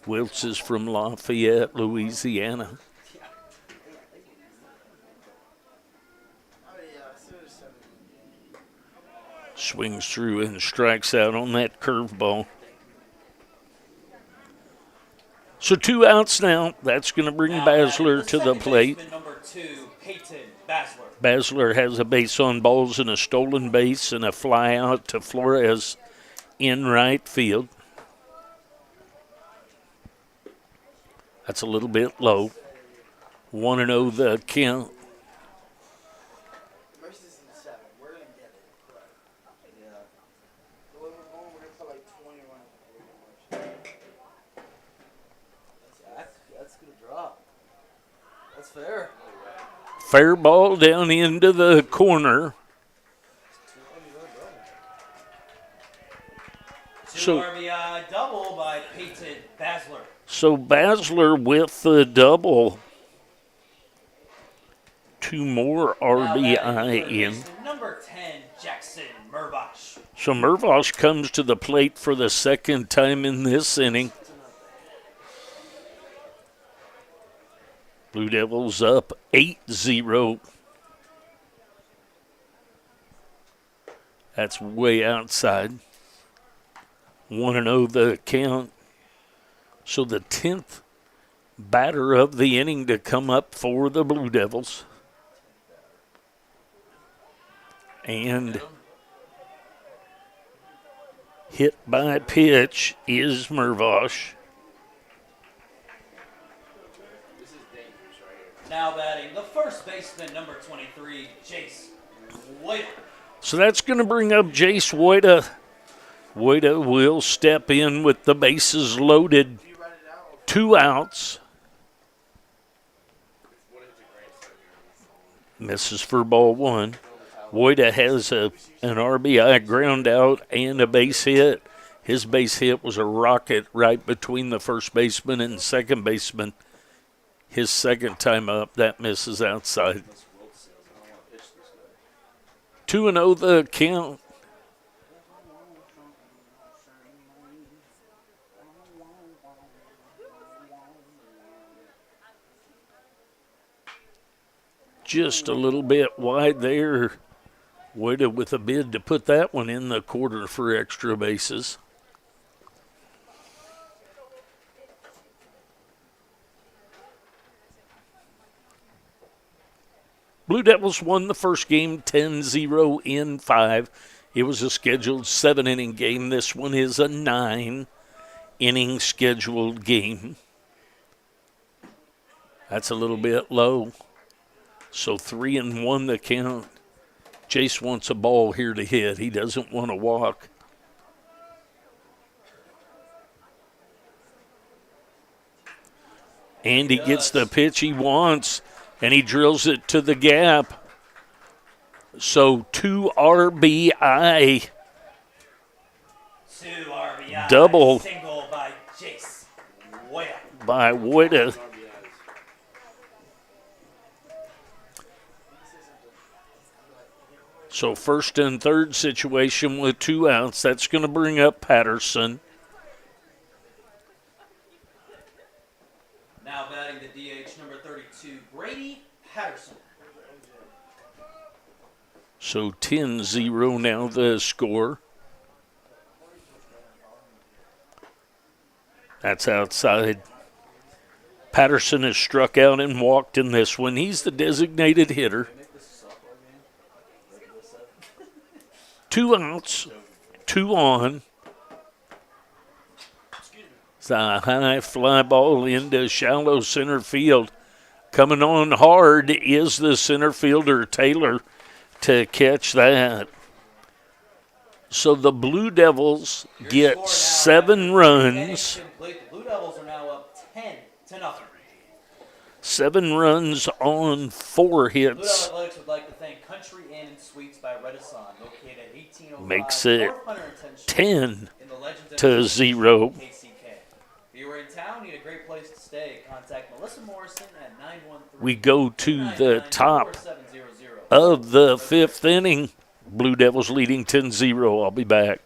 Wiltz is from Lafayette, Louisiana. Swings through and strikes out on that curveball. So 2 outs now. That's going to bring Basler to the plate. Number 2, Peyton Basler. Basler has a base on balls and a stolen base and a fly out to Flores in right field. That's a little bit low. 1-0 the count. That's going to drop. That's fair. Fair ball down into the corner. So RBI double by Peyton Basler. So Basler with the double. 2 more RBI in. Number 10, Jackson Mervosh. So Mervosh comes to the plate for the second time in this inning. Blue Devils up 8-0. That's way outside. 1-0 the count. So the 10th batter of the inning to come up for the Blue Devils. And hit by pitch is Mervosh. Now batting the first baseman, number 23, Jace White. So that's going to bring up Jace White. White will step in with the bases loaded. 2 outs. Misses for ball 1. Woida has an RBI ground out and a base hit. His base hit was a rocket right between the first baseman and second baseman. His second time up, that misses outside. 2-0 the count. Just a little bit wide there. Woida with a bid to put that one in the quarter for extra bases. Blue Devils won the first game 10-0 in 5. It was a scheduled 7-inning game. This one is a 9-inning scheduled game. That's a little bit low. So 3-1 the count. Chase wants a ball here to hit. He doesn't want to walk. And he gets the pitch he wants, and he drills it to the gap. So 2 RBI. 2 RBI. Double. Single by Jace Woida. By Woida. So first and third situation with 2 outs. That's going to bring up Patterson. Now batting the DH number 32, Brady Patterson. So 10-0 now the score. That's outside. Patterson has struck out and walked in this one. He's the designated hitter. 2 outs, 2 on. It's a high fly ball into shallow center field. Coming on hard is the center fielder, Taylor, to catch that. So the Blue Devils get 7 runs. The Blue Devils are now up 10-0. 7 runs on 4 Blue Devil hits. Athletics would like to thank Country Inn and Suites by Renaissance, located at 1805 Makes it 410th Street 10 in the Legends to 0. KCK. If you were in town, need a great place to stay, contact Melissa Morrison at 913. We go to the top of the 5th inning. Blue Devils leading 10-0. I'll be back.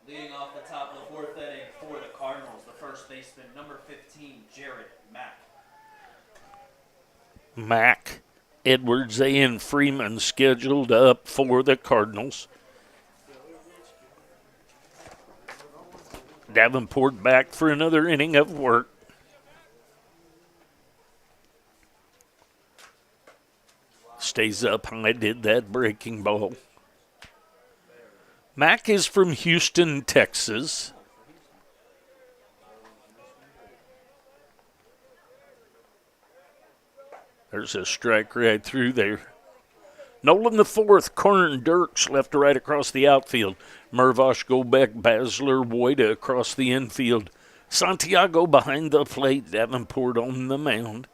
Leading off the top of the 4th inning for the Cardinals, the first baseman, number 15, Jared Mack. Mack, Edwards, and Freeman scheduled up for the Cardinals. Davenport back for another inning of work. Stays up high, did that breaking ball. Mack is from Houston, Texas. There's a strike right through there. Nolan the 4th, Corn Dirks left to right across the outfield. Mervosh, Gobeck, Basler, Woida across the infield. Santiago behind the plate, Davenport on the mound.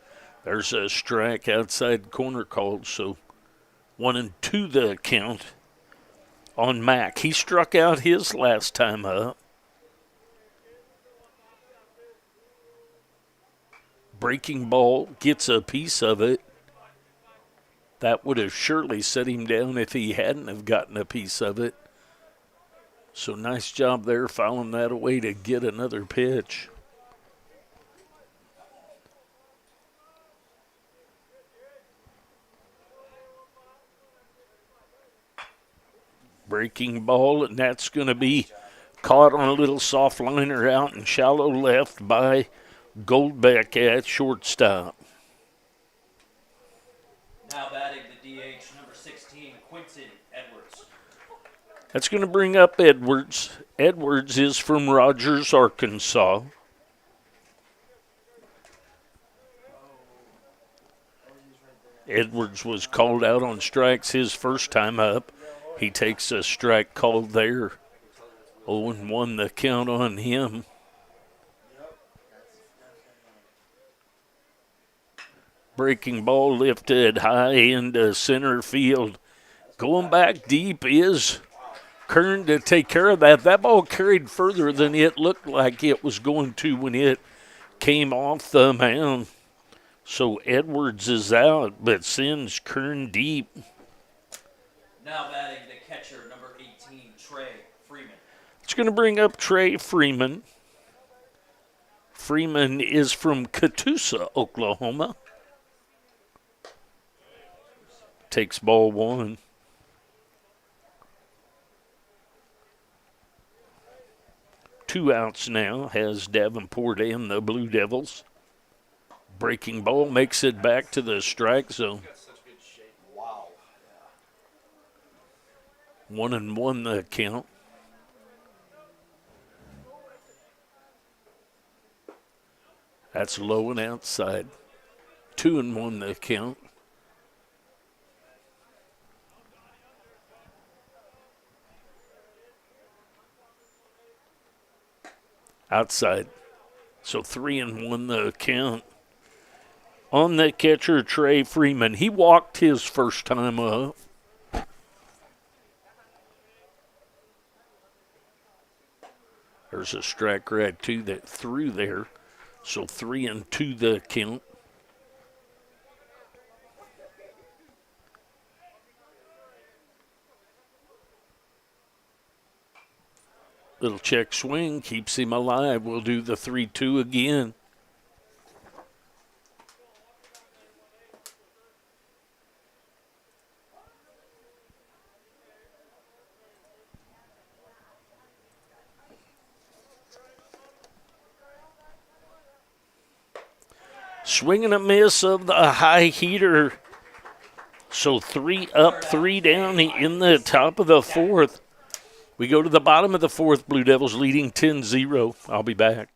There's a strike outside corner called, so 1-2 the count on Mack. He struck out his last time up. Breaking ball gets a piece of it. That would have surely set him down if he hadn't have gotten a piece of it. So nice job there fouling that away to get another pitch. Breaking ball, and that's going to be caught on a little soft liner out in shallow left by Goldbeck at shortstop. Now batting the DH, number 16, Quinton Edwards. That's going to bring up Edwards. Edwards is from Rogers, Arkansas. Edwards was called out on strikes his first time up. He takes a strike called there. 0-1 the count on him. Breaking ball lifted high into center field. Going back deep is Kern to take care of that. That ball carried further than it looked like it was going to when it came off the mound. So Edwards is out, but sends Kern deep. Now batting the catcher, number 18, Trey Freeman. It's going to bring up Trey Freeman. Freeman is from Catoosa, Oklahoma. Takes ball one. Two outs now has Davenport and the Blue Devils. Breaking ball makes it back to the strike zone. 1-1 the count. That's low and outside. 2-1 the count. Outside. So 3-1 the count. On the catcher, Trey Freeman. He walked his first time up. There's a strike right to that through there. So 3-2 the count. Little check swing keeps him alive. We'll do the 3-2 again. Swing and a miss of the high heater. So 3 up, 3 down in the top of the fourth. We go to the bottom of the fourth. Blue Devils leading 10-0. I'll be back.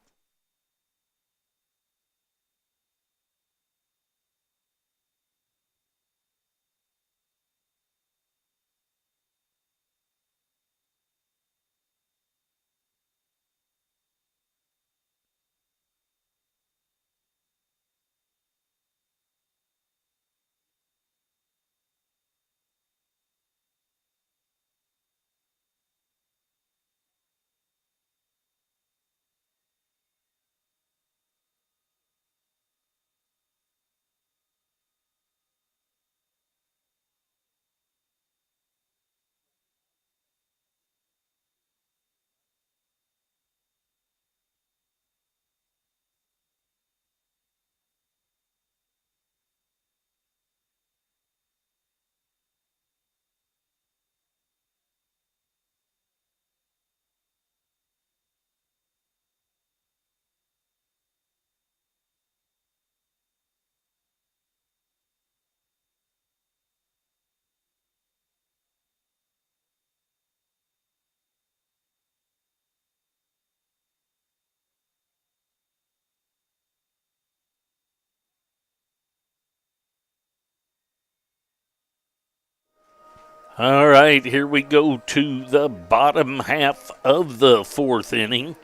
All right, here we go to the bottom half of the fourth inning.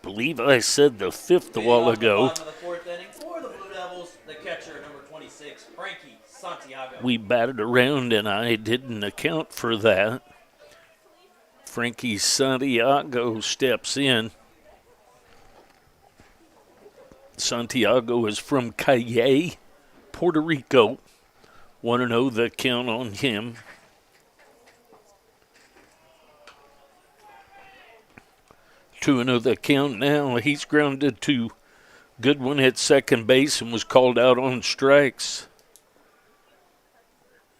Believe I said the fifth a while ago. Bottom of the fourth inning for the Blue Devils, the catcher, number we batted around, and I didn't account for that. Frankie Santiago steps in. Santiago is from Calle, Puerto Rico. 1-0 the count on him. Two and 0 the count now. He's grounded to Goodwin at second base and was called out on strikes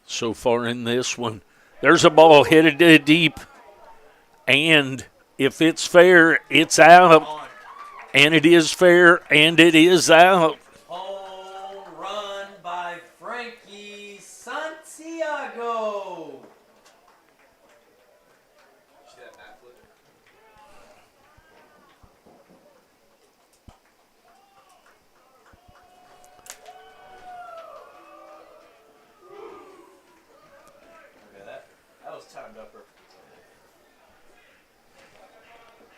so far in this one. There's a ball headed deep, and if it's fair, it's out. And it is fair, and it is out. Home run by Frankie Santiago. See that bat flip? Okay, that was timed up perfectly.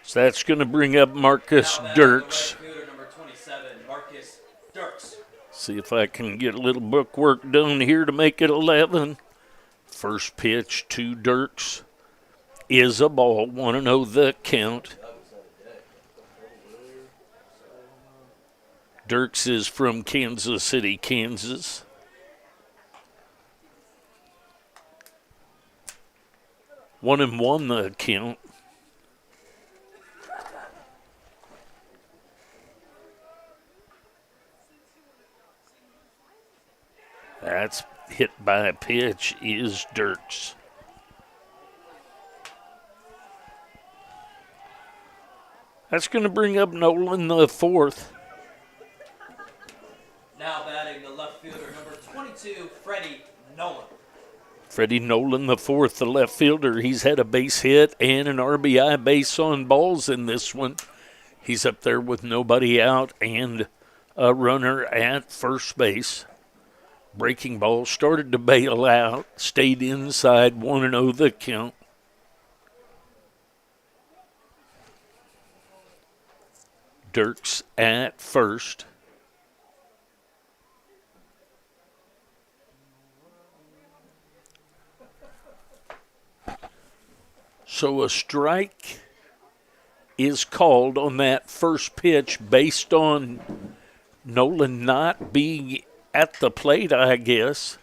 So that's going to bring up Marcus Dirks. Right fielder, number 27, Marcus Dirks. See if I can get a little bookwork done here to make it 11. First pitch to Dirks is a ball. 1-0 the count. Dirks is from Kansas City, Kansas. One and one the count. That's hit by a pitch is Dirks. That's going to bring up Nolan the fourth. Now batting the left fielder, number 22, Freddie Nolan. Freddie Nolan the fourth, the left fielder. He's had a base hit and an RBI base on balls in this one. He's up there with nobody out and a runner at first base. Breaking ball started to bail out, stayed inside, 1-0 the count. Dirks at first. So a strike is called on that first pitch based on Nolan not being at the plate, I guess.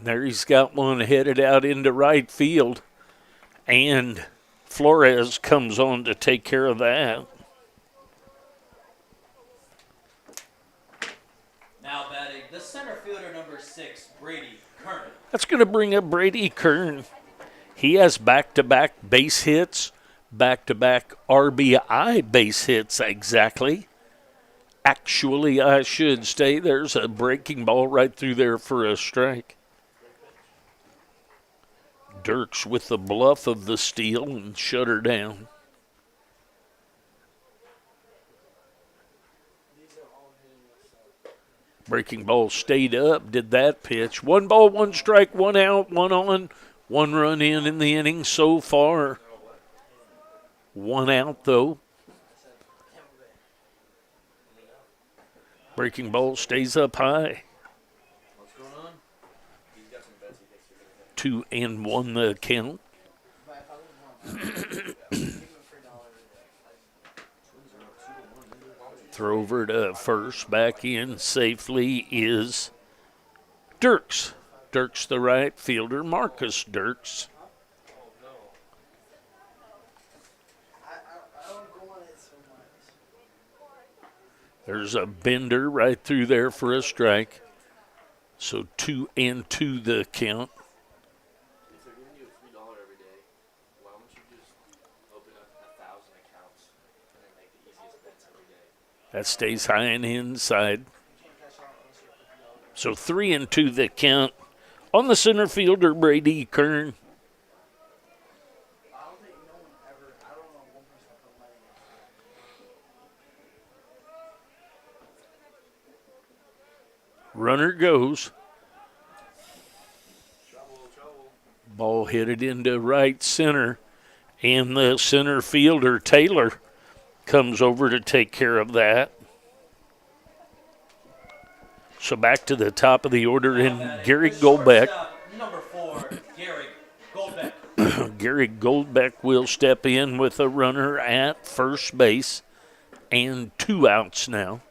There he's got one headed out into right field, and Flores comes on to take care of that. Now batting the center fielder, number 6, Brady Kern. That's going to bring up Brady Kern. He has back-to-back base hits, back-to-back RBI base hits exactly. Actually, I should say, there's a breaking ball right through there for a strike. Dirks with the bluff of the steal and shut her down. Breaking ball stayed up, did that pitch. 1 ball, 1 strike, 1 out, 1 on, 1 run in the inning so far. 1 out, though. Breaking ball stays up high. What's going on? He's got some bets he thinks you're 2 and 1 the count. Throw over to first. Back in safely is Dirks. Dirks the right fielder. Marcus Dirks. There's a bender right through there for a strike. So 2 and 2 the count. If they're giving you a $3 every day, why don't you just open up 1,000 accounts and then make the easiest bets every day? That stays high and inside. So 3 and 2 the count. On the center fielder, Brady Kern. Runner goes. Trouble. Ball hit it into right center. And the center fielder, Taylor, comes over to take care of that. So back to the top of the order, and Gary The Goldbeck. shortstop, number 4, Gary Goldbeck. Gary Goldbeck will step in with a runner at first base and 2 outs now.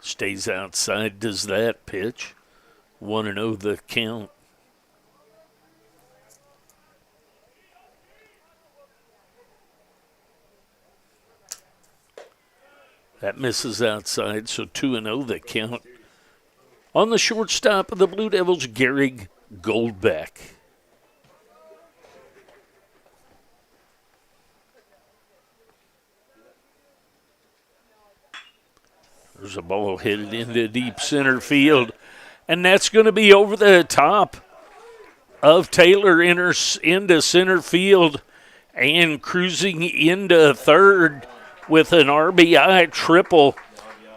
Stays outside, does that pitch. 1-0 the count. That misses outside, so 2-0 the count. On the shortstop of the Blue Devils, Gary Goldbeck. There's a ball headed into deep center field, and that's going to be over the top of Taylor into center field and cruising into third with an RBI triple.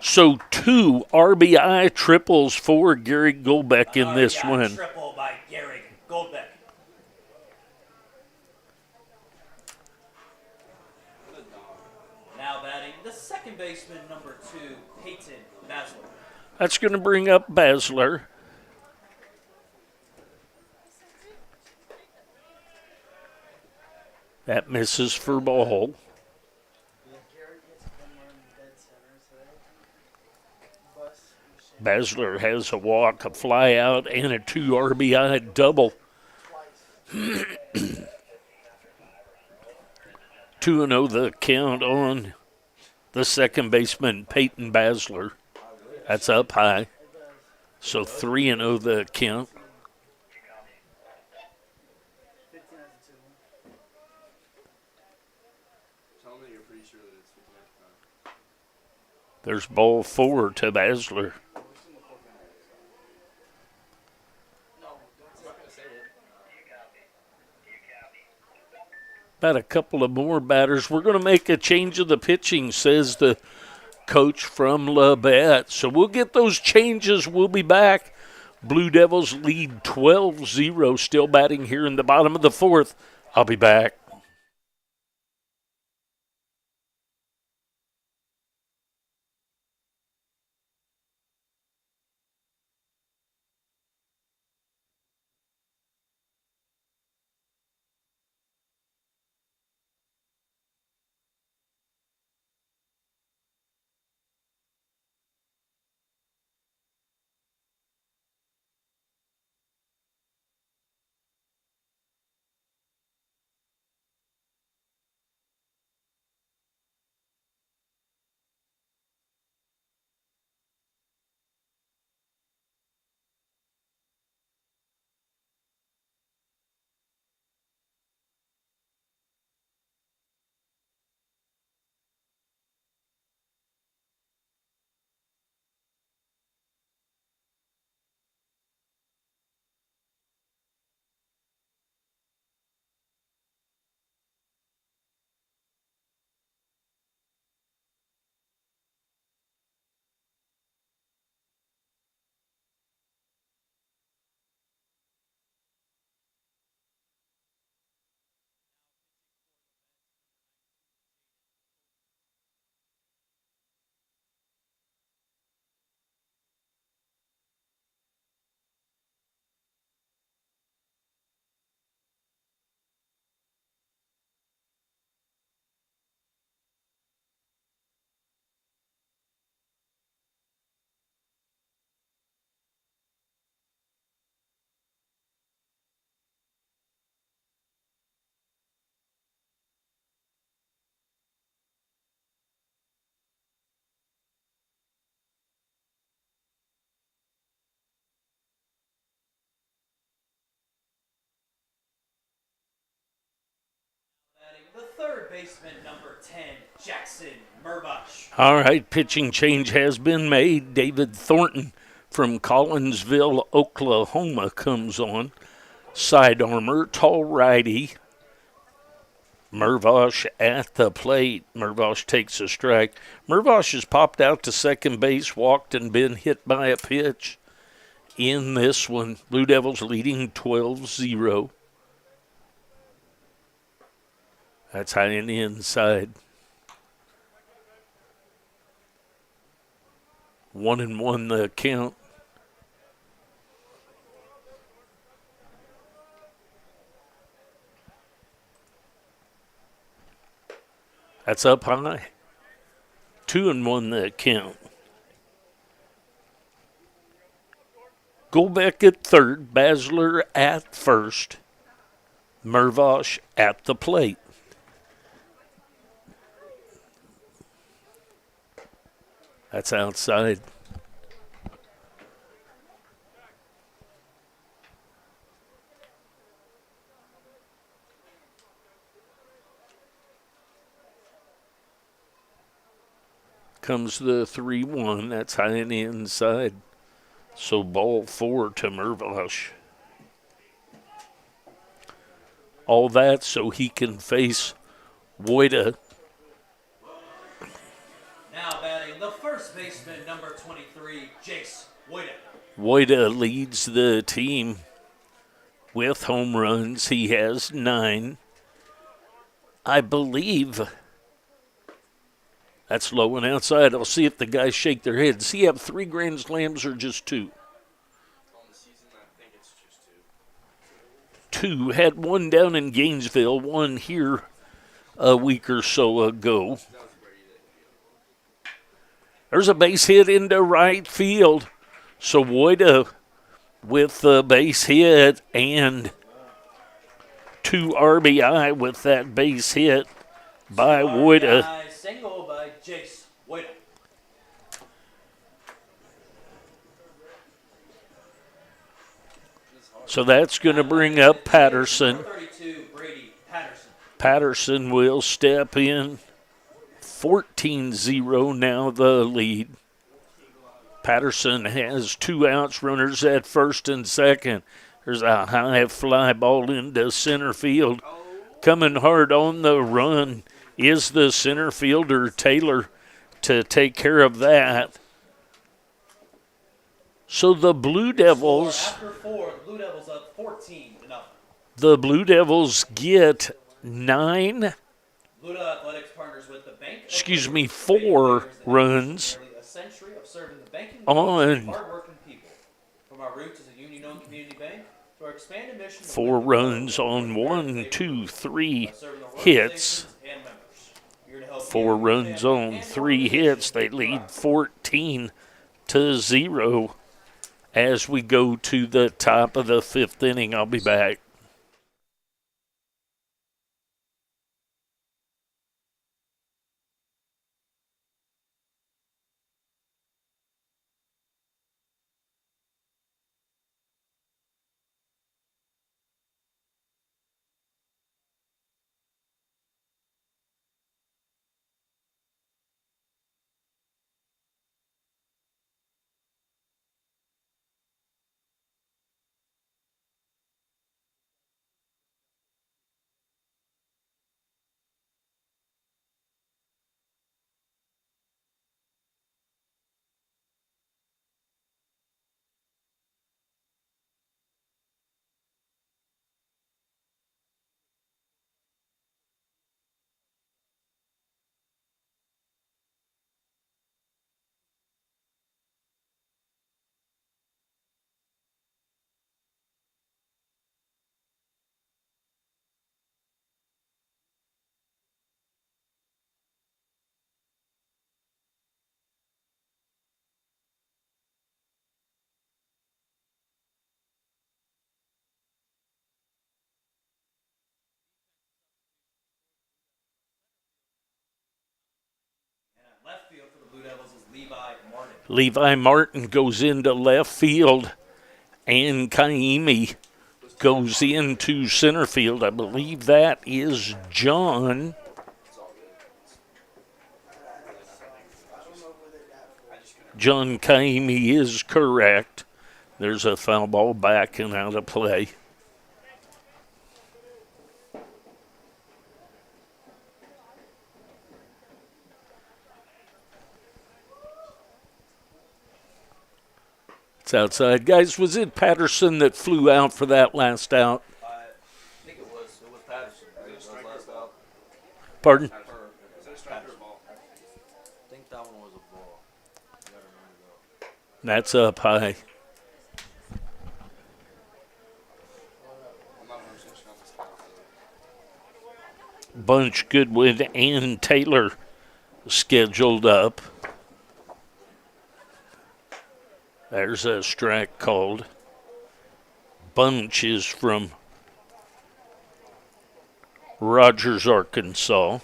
So 2 RBI triples for Gary Goldbeck in this RBI one. Triple by Gary Goldbeck. Now batting the second baseman, number 2, Peyton Basler. That's going to bring up Basler. That misses for ball. Basler has a walk, a fly out, and a 2 RBI double. 2-0 the count on the second baseman, Peyton Basler. That's up high. So 3-0 the count. Tell them that you're pretty sure that it's 59 time. There's ball 4 to Basler. About a couple of more batters. We're going to make a change of the pitching, says the coach from Labette. So we'll get those changes. We'll be back. Blue Devils lead 12-0, still batting here in the bottom of the 4th. I'll be back. The third baseman, number 10, Jackson Murbash. All right, pitching change has been made. David Thornton from Collinsville, Oklahoma comes on. Side armor, tall righty. Murbash at the plate. Murbash takes a strike. Murbash has popped out to second base, walked, and been hit by a pitch in this one. Blue Devils leading 12-0. That's high and inside. 1-1 the count. That's up high. 2-1 the count. Goldbeck at third, Basler at first, Mervosh at the plate. That's outside. Comes the 3-1. That's high and inside. So ball 4 to Mervosh. All that so he can face Wojda. Now batting the first baseman, number 23, Jace Wojda. Wojda leads the team with home runs. He has 9. I believe that's low and outside. I'll see if the guys shake their heads. Does he have 3 grand slams or just 2? On the season, I think it's just 2. 2. Had 1 down in Gainesville, 1 here a week or so ago. There's a base hit into right field. So Wojda with the base hit and 2 RBI with that base hit by Wojda. RBI single by Jace Wojda. So that's going to bring up Patterson. 32, Brady Patterson. Patterson will step in. 14-0 now the lead. Patterson has 2 outs, runners at first and second. There's a high fly ball into center field. Coming hard on the run is the center fielder, Taylor, to take care of that. So the Blue Devils, After 4, the Blue Devils up 14-0. the Blue Devils get 9, Blue Athletics partners with the bank. 4 runs Nearly a century of serving the banking on hardworking people. From our roots as a union-owned community bank to our expanded mission. 4 runs on 1, 2, 3 hits. 4 runs on 3 hits. They lead 14-0 as we go to the top of the 5th inning. I'll be back. Left field for the Blue Devils is Levi Martin. Levi Martin goes into left field, and Kaimi goes into center field. I believe that is John. John Kaimi is correct. There's a foul ball back and out of play. It's outside. Guys, was it Patterson that flew out for that last out? I think it was Patterson. Right? It was last out. Pardon? Is that a striker or ball? I think that one was a ball. You gotta remember That's up high. I'm not 100% sure on this count, by the way. Bunch, Goodwin, and Taylor scheduled up. There's a strike called. Bunch is from Rogers, Arkansas.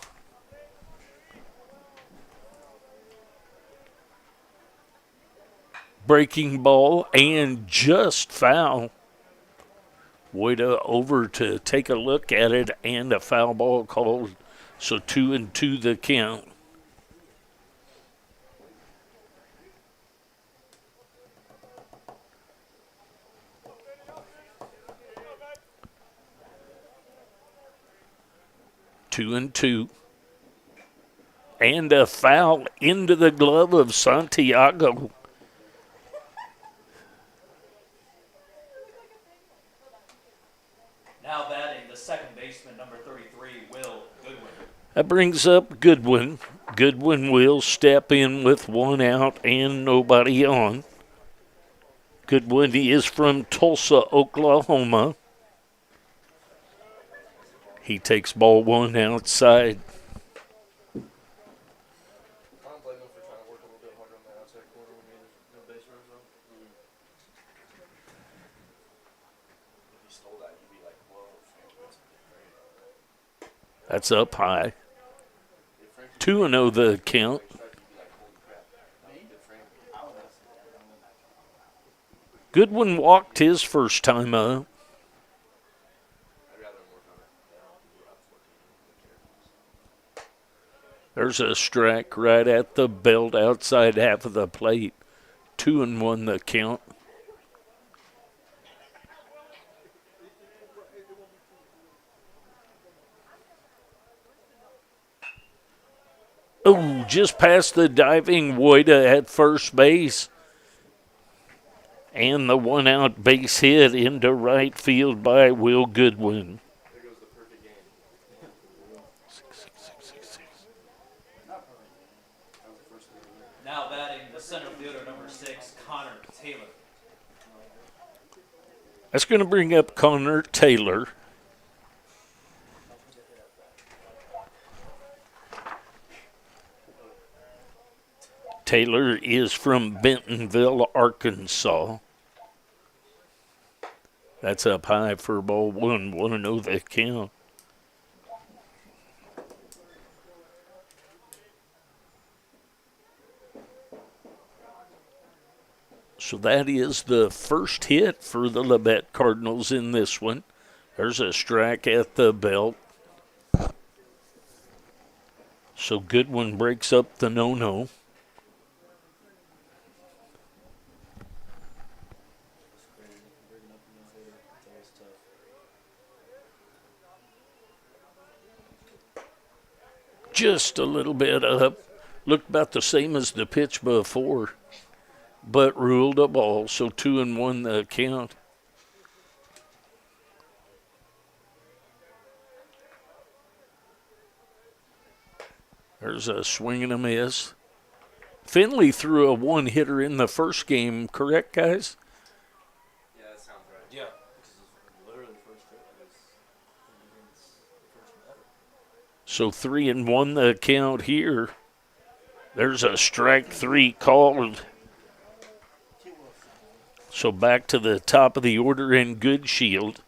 Breaking ball and just foul. Woida over to take a look at it, and a foul ball called. So 2-2 the count. Two and two. And a foul into the glove of Santiago. Now batting the second baseman, number 33, Will Goodwin. That brings up Goodwin. Goodwin will step in with one out and nobody on. Goodwin is from Tulsa, Oklahoma. He takes ball one outside. I don't blame him for trying to work a little bit harder on that outside corner when he had no base runners though. If he stole that, you'd be like, whoa, Frank, That's up high. if Frank 2-0 the count. strike, you'd be like, holy crap. No, he did Frank. Goodwin walked his first time up. I'd rather him work on it. Yeah, I'll 14. There's a strike right at the belt outside half of the plate. 2-1 the count. Oh, just past the diving Woida at first base. And the one out base hit into right field by Will Goodwin. There goes the perfect game. That was the first thing. Now batting the center fielder, number 6, Connor Taylor. That's going to bring up Connor Taylor. Taylor is from Bentonville, Arkansas. That's up high for ball one. 1-0 the count. So that is the first hit for the Labette Cardinals in this one. There's a strike at the belt. So Goodwin breaks up the no-no. Just a little bit up. Looked about the same as the pitch before, but ruled a ball, so 2-1 the count. There's a swing and a miss. Finley threw a one-hitter in the first game, correct, guys? Yeah, that sounds right. Yeah. This is literally the first hit was the first one ever. So 3-1 the count here. There's a strike three called. So back to the top of the order in Good Shield.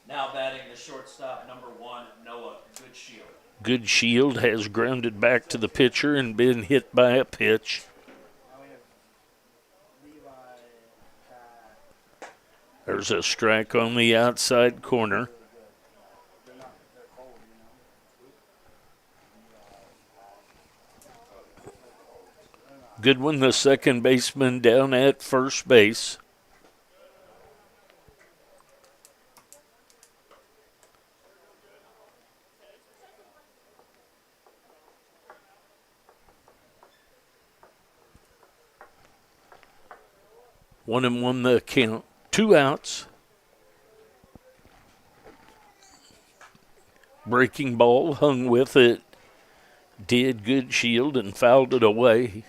Now batting the shortstop, number 1, Noah Goodshield. Good Shield has grounded back to the pitcher and been hit by a pitch. There's a strike on the outside corner. Goodwin, the second baseman, down at first base. One and one the count. 2 outs. Breaking ball hung with it. Did Good Shield and fouled it away.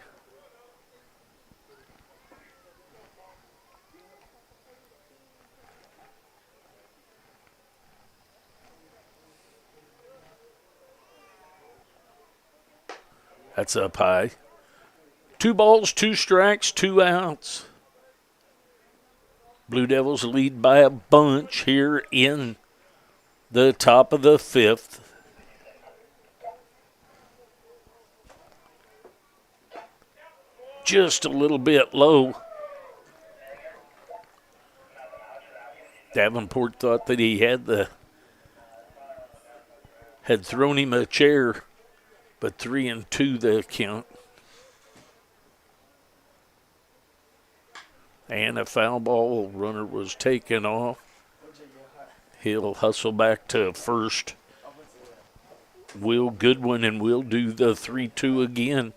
That's up high. 2 balls, 2 strikes, 2 outs. Blue Devils lead by a bunch here in the top of the 5th. Just a little bit low. Davenport thought that he had thrown him a chair, but 3-2 the count. And a foul ball. Runner was taken off. He'll hustle back to first. Will Goodwin, and we'll do the 3-2 again.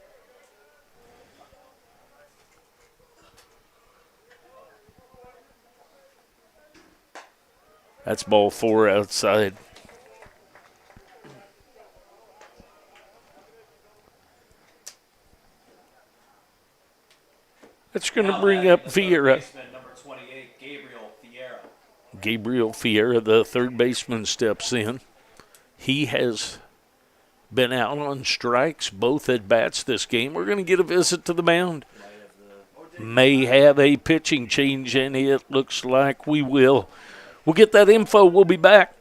That's ball 4 outside. That's going to bring up Vieira. Number 28, Gabriel Vieira. Gabriel Vieira, the third baseman, steps in. He has been out on strikes both at bats this game. We're going to get a visit to the mound. May have a pitching change, and it looks like we will. We'll get that info. We'll be back.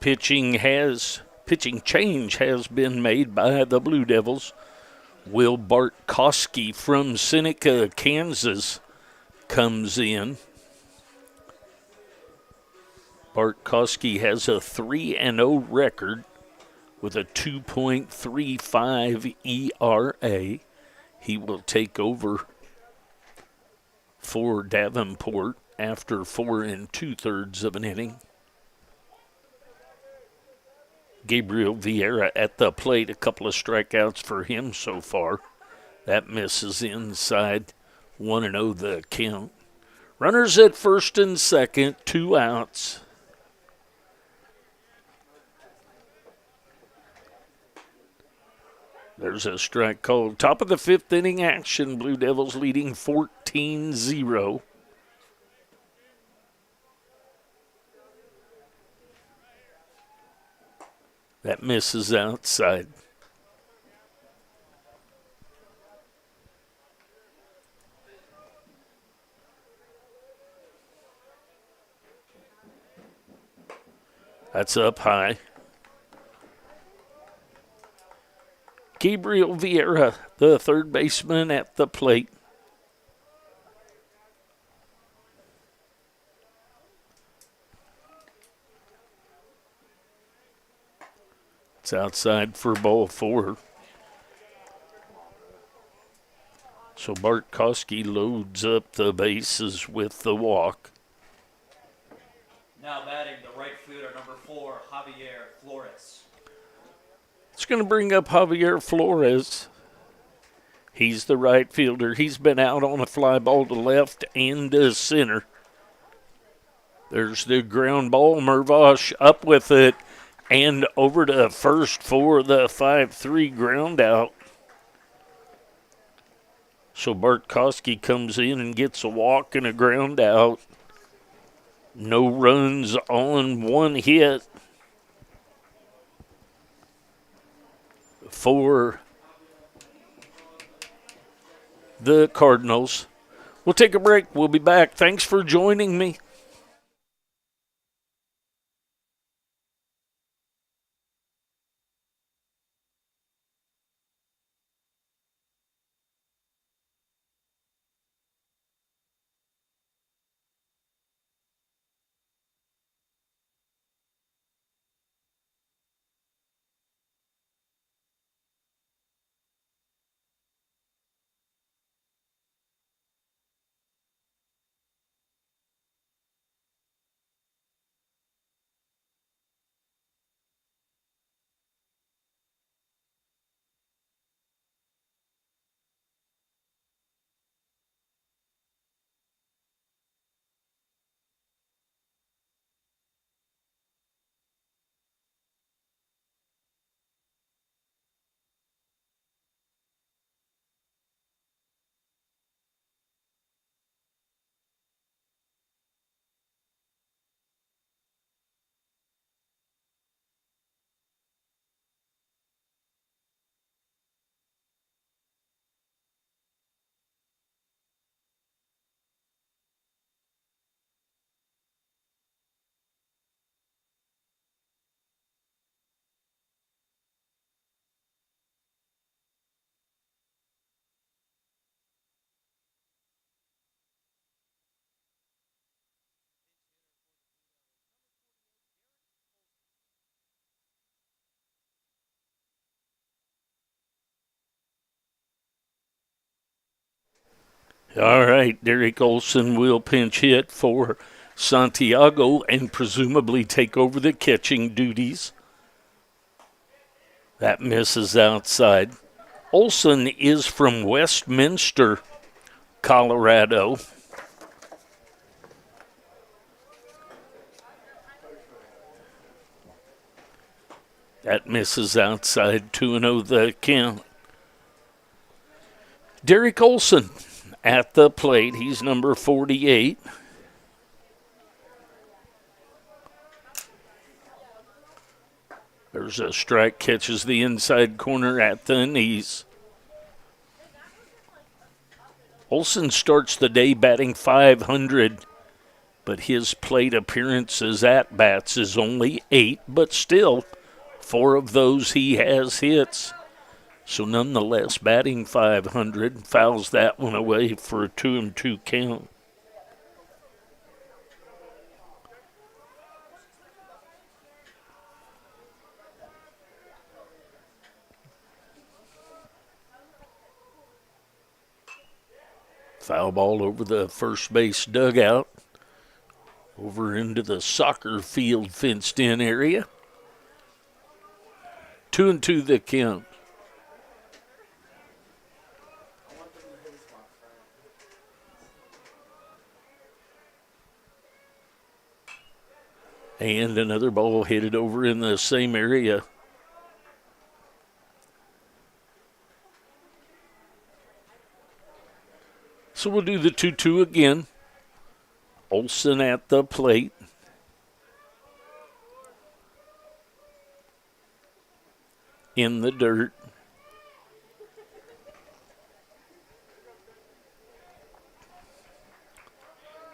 Pitching change has been made by the Blue Devils. Will Bartkowski from Seneca, Kansas, comes in. Bartkowski has a 3-0 record with a 2.35 ERA. He will take over for Davenport after 4 2/3 of an inning. Gabriel Vieira at the plate, a couple of strikeouts for him so far. That misses inside. 1-0 the count. Runners at first and second, 2 outs. There's a strike called. Top of the 5th inning action. Blue Devils leading 14-0. That misses outside. That's up high. Gabriel Vieira, the third baseman at the plate. It's outside for ball 4. So Bartkowski loads up the bases with the walk. Now batting the right fielder, number 4, Javier Flores. It's going to bring up Javier Flores. He's the right fielder. He's been out on a fly ball to left and to center. There's the ground ball. Mervosh up with it and over to first for the 5-3 ground out. So Bartkowski comes in and gets a walk and a ground out. No runs on one hit for the Cardinals. We'll take a break. We'll be back. Thanks for joining me. All right, Derek Olson will pinch hit for Santiago and presumably take over the catching duties. That misses outside. Olson is from Westminster, Colorado. That misses outside, 2-0 the count. Derek Olson at the plate. He's number 48. There's a strike, catches the inside corner at the knees. Olson starts the day batting .500, but his plate appearances at bats is only 8, but still 4 of those he has hits. So nonetheless, batting .500, fouls that one away for a 2-2 count. Foul ball over the first base dugout, over into the soccer field fenced-in area. 2-2 the count. And another ball headed over in the same area. So we'll do the 2-2 again. Olson at the plate. in the dirt.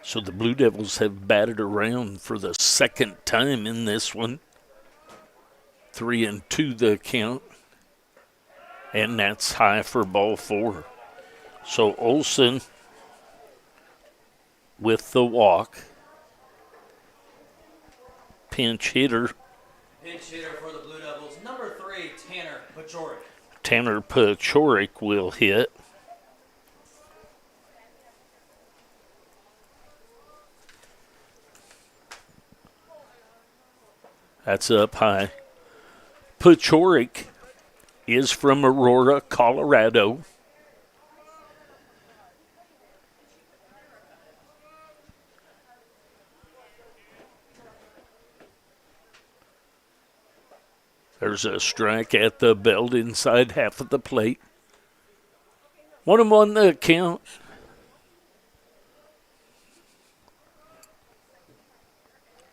So the Blue Devils have batted around for the second time in this one. 3-2 the count. And that's high for ball 4. So Olson with the walk. Pinch hitter. Pinch hitter for the Blue Devils, number 3, Tanner Pachorik. Tanner Pachorik will hit. That's up high. Pachorik is from Aurora, Colorado. There's a strike at the belt inside half of the plate. 1-1 the count.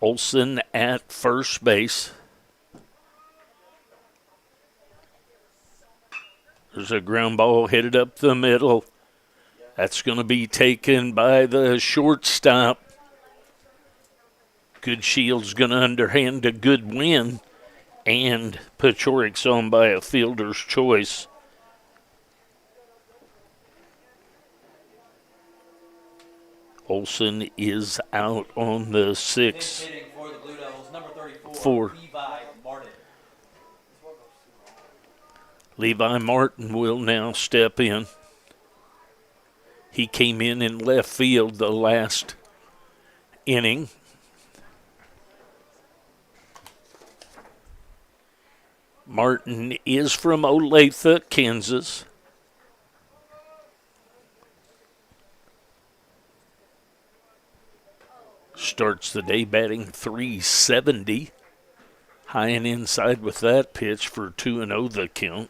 Olson at first base. There's a ground ball headed up the middle. That's going to be taken by the shortstop. Good Shield's going to underhand a good win. And Pachorik's on by a fielder's choice. Olson is out on the 6. Hitting for the Blue Devils, number 34, 4. Levi Martin. Levi Martin will now step in. He came in left field the last inning. Martin is from Olathe, Kansas. Starts the day batting .370. High and inside with that pitch for 2-0 the count.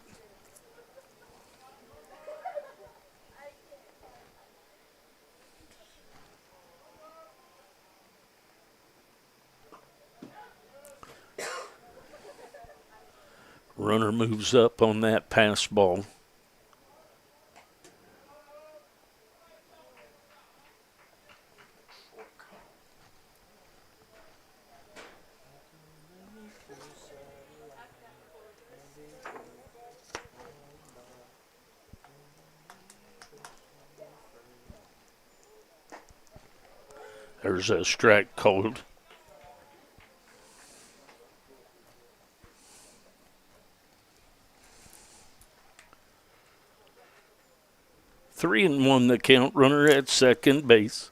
Runner moves up on that pass ball. There's a strike called. Three and one the count, runner at second base.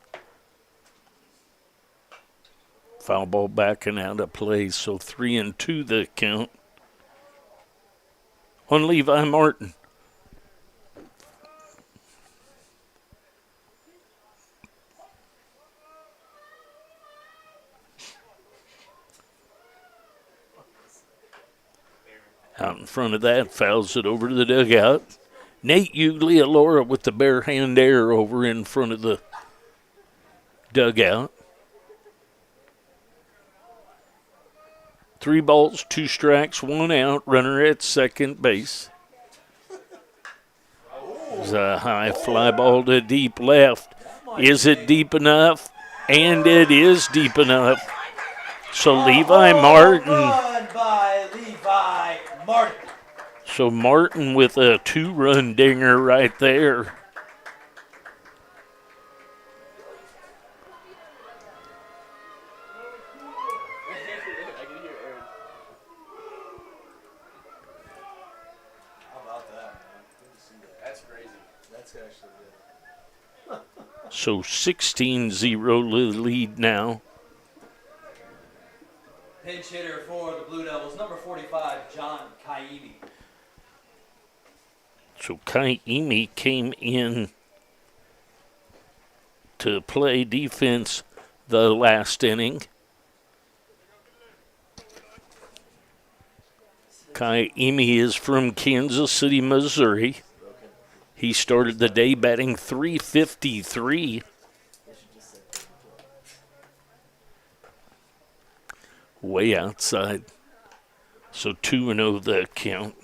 Foul ball back and out of play, so 3-2 the count on Levi Martin. Out in front of that, fouls it over to the dugout. Nate Uglialora with the bare hand air over in front of the dugout. 3 balls, 2 strikes, 1 out. Runner at second base. There's a high fly ball to deep left. Is it deep enough? And it is deep enough. So Levi Martin. Run by Levi Martin. So Martin with a 2-run dinger right there. How about that, man? Good to see that. That's crazy. That's actually good. So 16-0 lead now. Pinch hitter for the Blue Devils, number 45, John Kaimi. So Kaimi came in to play defense the last inning. Kaimi is from Kansas City, Missouri. He started the day batting .353. Way outside. So 2-0 the count.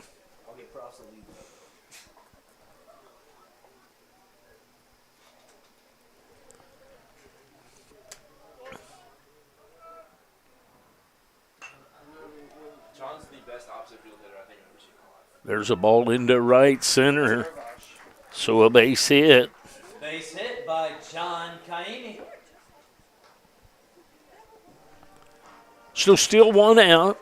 opposite field hitter I think I've ever seen in my life. There's a ball into right center. So a base hit. Base hit by John Kaimi. So still one out.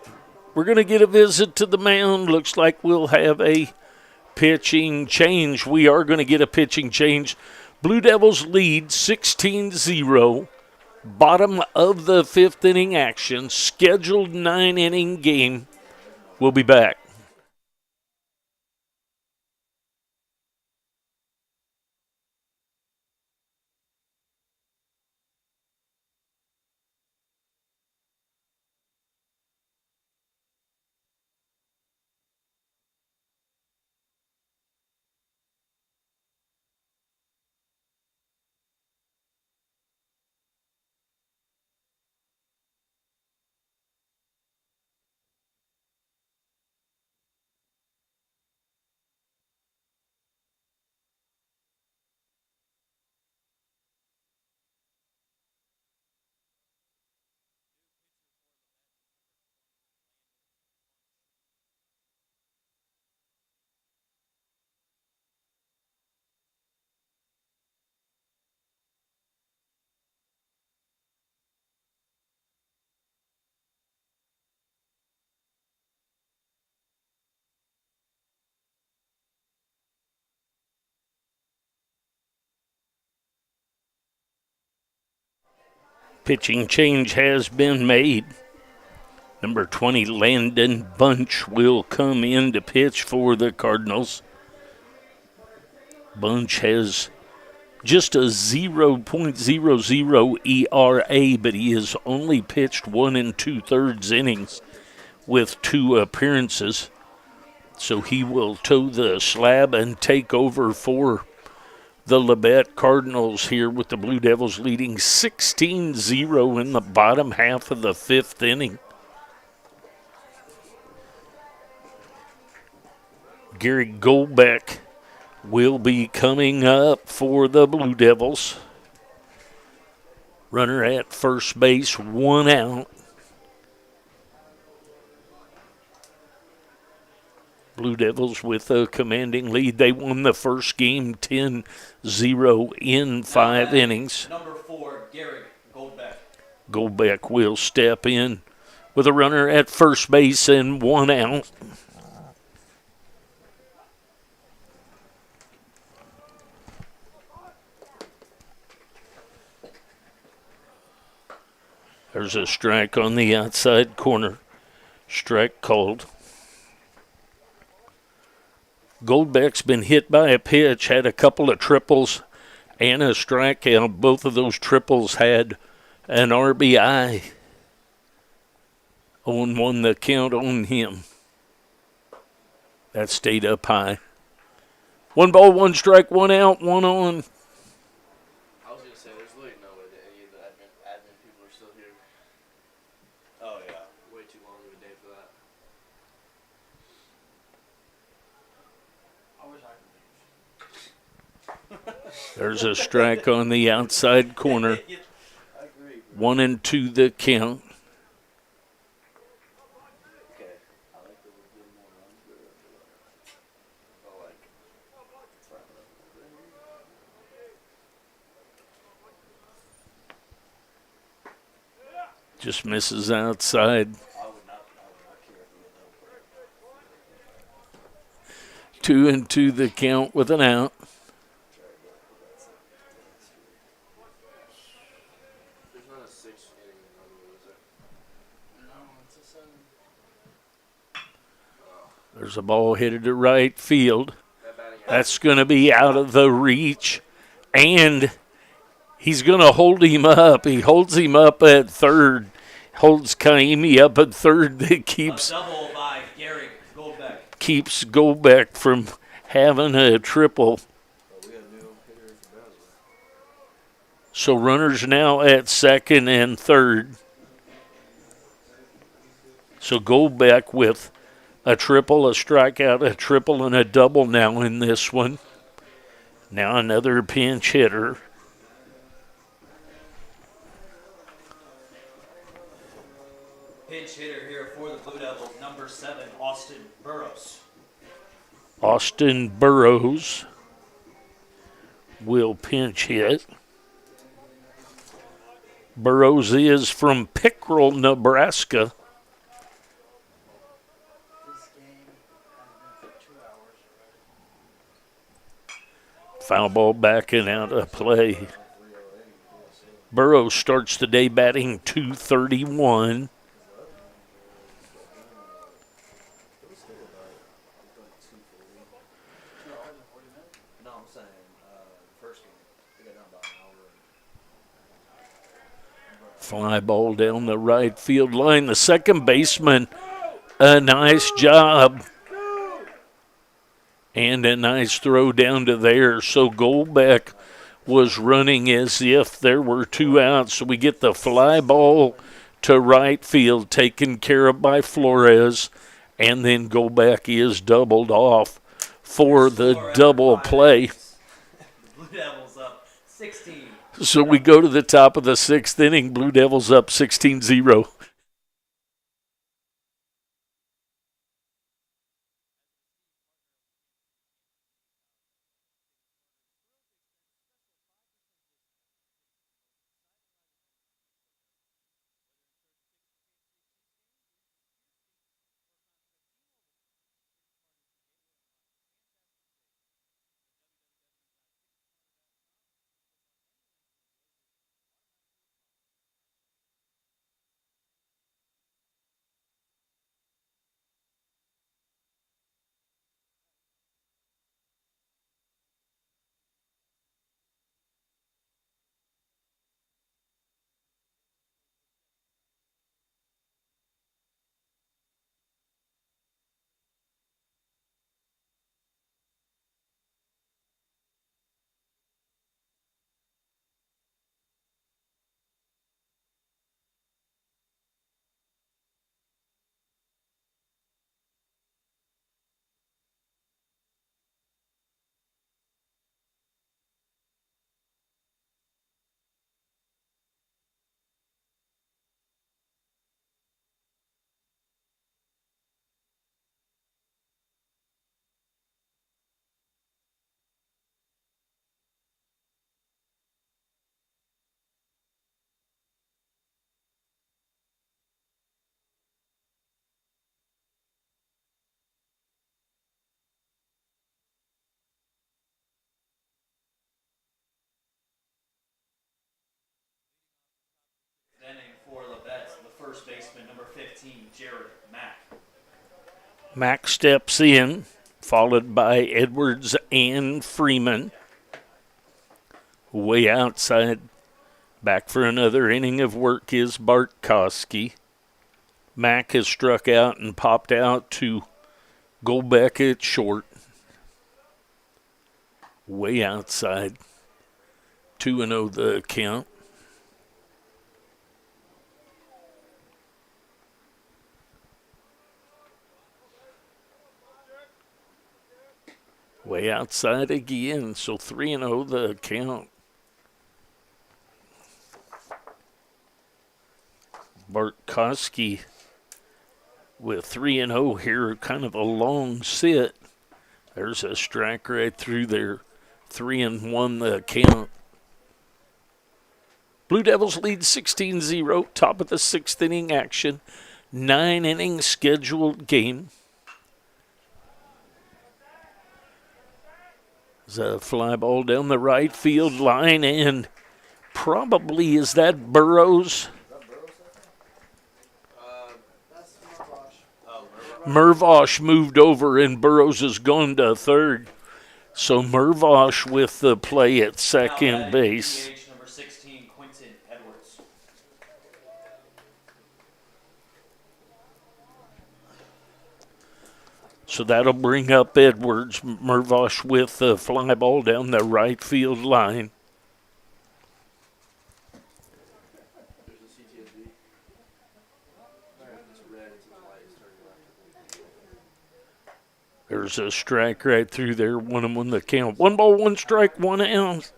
We're going to get a visit to the mound. Looks like we'll have a pitching change. We are going to get a pitching change. Blue Devils lead 16-0. Bottom of the fifth inning action. Scheduled 9-inning game. We'll be back. Pitching change has been made. Number 20, Landon Bunch, will come in to pitch for the Cardinals. Bunch has just a 0.00 ERA, but he has only pitched 1 2/3 innings with 2 appearances. So he will toe the slab and take over for the Labette Cardinals here with the Blue Devils leading 16-0 in the bottom half of the fifth inning. Gary Goldbeck will be coming up for the Blue Devils. Runner at first base, 1 out. Blue Devils with a commanding lead. They won the first game 10-0 in 5 innings. Number 4, Gary Goldbeck. Goldbeck will step in with a runner at first base and 1 out. There's a strike on the outside corner. Strike called. Goldbeck's been hit by a pitch, had a couple of triples and a strikeout. Both of those triples had an RBI. 0-1 the count on him. That stayed up high. 1 ball, 1 strike, 1 out, 1 on. I was going to say, there's literally no way that any of the admin people are still here. Oh, yeah. Way too long of a day for that. I wish I could leave. There's a strike on the outside corner. I agree. 1-2 the count. Okay. I like the little more runs, but I like let's wrap it up. Just misses outside. I would not care if we had 2-2 the count with an out. There's not a 6th inning run rule, is there? no, it's a 7. There's a ball headed to right field. That batting That's going to be out of the reach. And he's going to hold him up. He holds him up at third. Holds Kaimi up at third. That keeps A double by Gary Goldbeck. Goldbeck from having a triple. So runners now at second and third. So Goldbeck with a triple, a strikeout, a triple, and a double now in this one. Now another pinch hitter. Pinch hitter here for the Blue Devils, number 7, Austin Austin Burrows will pinch hit. Burrows is from Pickrell, Nebraska. Foul ball backing out of play. Burrows starts the day batting .231. No, I'm saying first game. They got done about an hour. Fly ball down the right field line. The second baseman, a nice job. And a nice throw down to there. So Goldbeck was running as if there were 2 outs. So we get the fly ball to right field taken care of by Flores. And then Goldbeck is doubled off for the double play. The Blue Devils up 16. So we go to the top of the 6th inning. Blue Devils up 16-0. Inning for Labette, the first baseman, number 15, Jared Mack. Mack steps in, followed by Edwards and Freeman. Way outside, back for another inning of work is Bartkowski. Mack has struck out and popped out to Goldbeck at short. Way outside, 2-0 the count. Way outside again, so 3-0 the count. Bartkowski with 3-0 here, kind of a long sit. There's a strike right through there. 3-1 the count. Blue Devils lead 16-0, top of the 6th inning action. 9-inning scheduled game. There's a fly ball down the right field line, and probably is that Burrows? That's Mervosh. Mervosh moved over, and Burrows has gone to third. So Mervosh with the play at second base. DH number 16, Quentin Edwards. So that'll bring up Edwards. Mervosh with the fly ball down the right field line. There's a CTSV. It's red, it's white, it's turning left. There's a strike right through there. 1-1 the count. 1 ball, 1 strike, 1 out.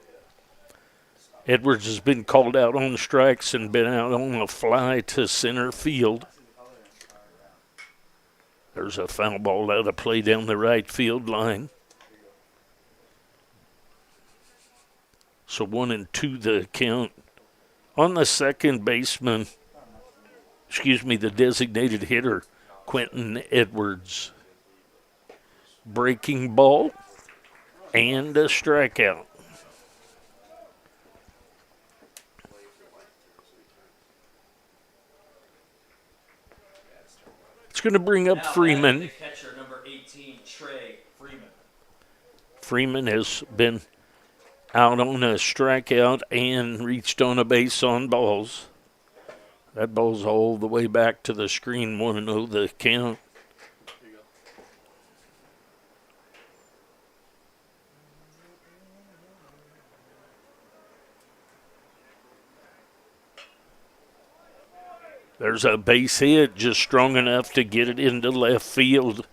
Edwards has been called out on strikes and been out on a fly to center field. There's a foul ball out of play down the right field line. So 1-2 the count. On the second baseman, the designated hitter, Quentin Edwards. Breaking ball and a strikeout. It's going to bring up Now Freeman. the catcher, number 18, Trey Freeman. Freeman has been out on a strikeout and reached on a base on balls. That ball's all the way back to the screen. Want to know the count. There's a base hit just strong enough to get it into left field.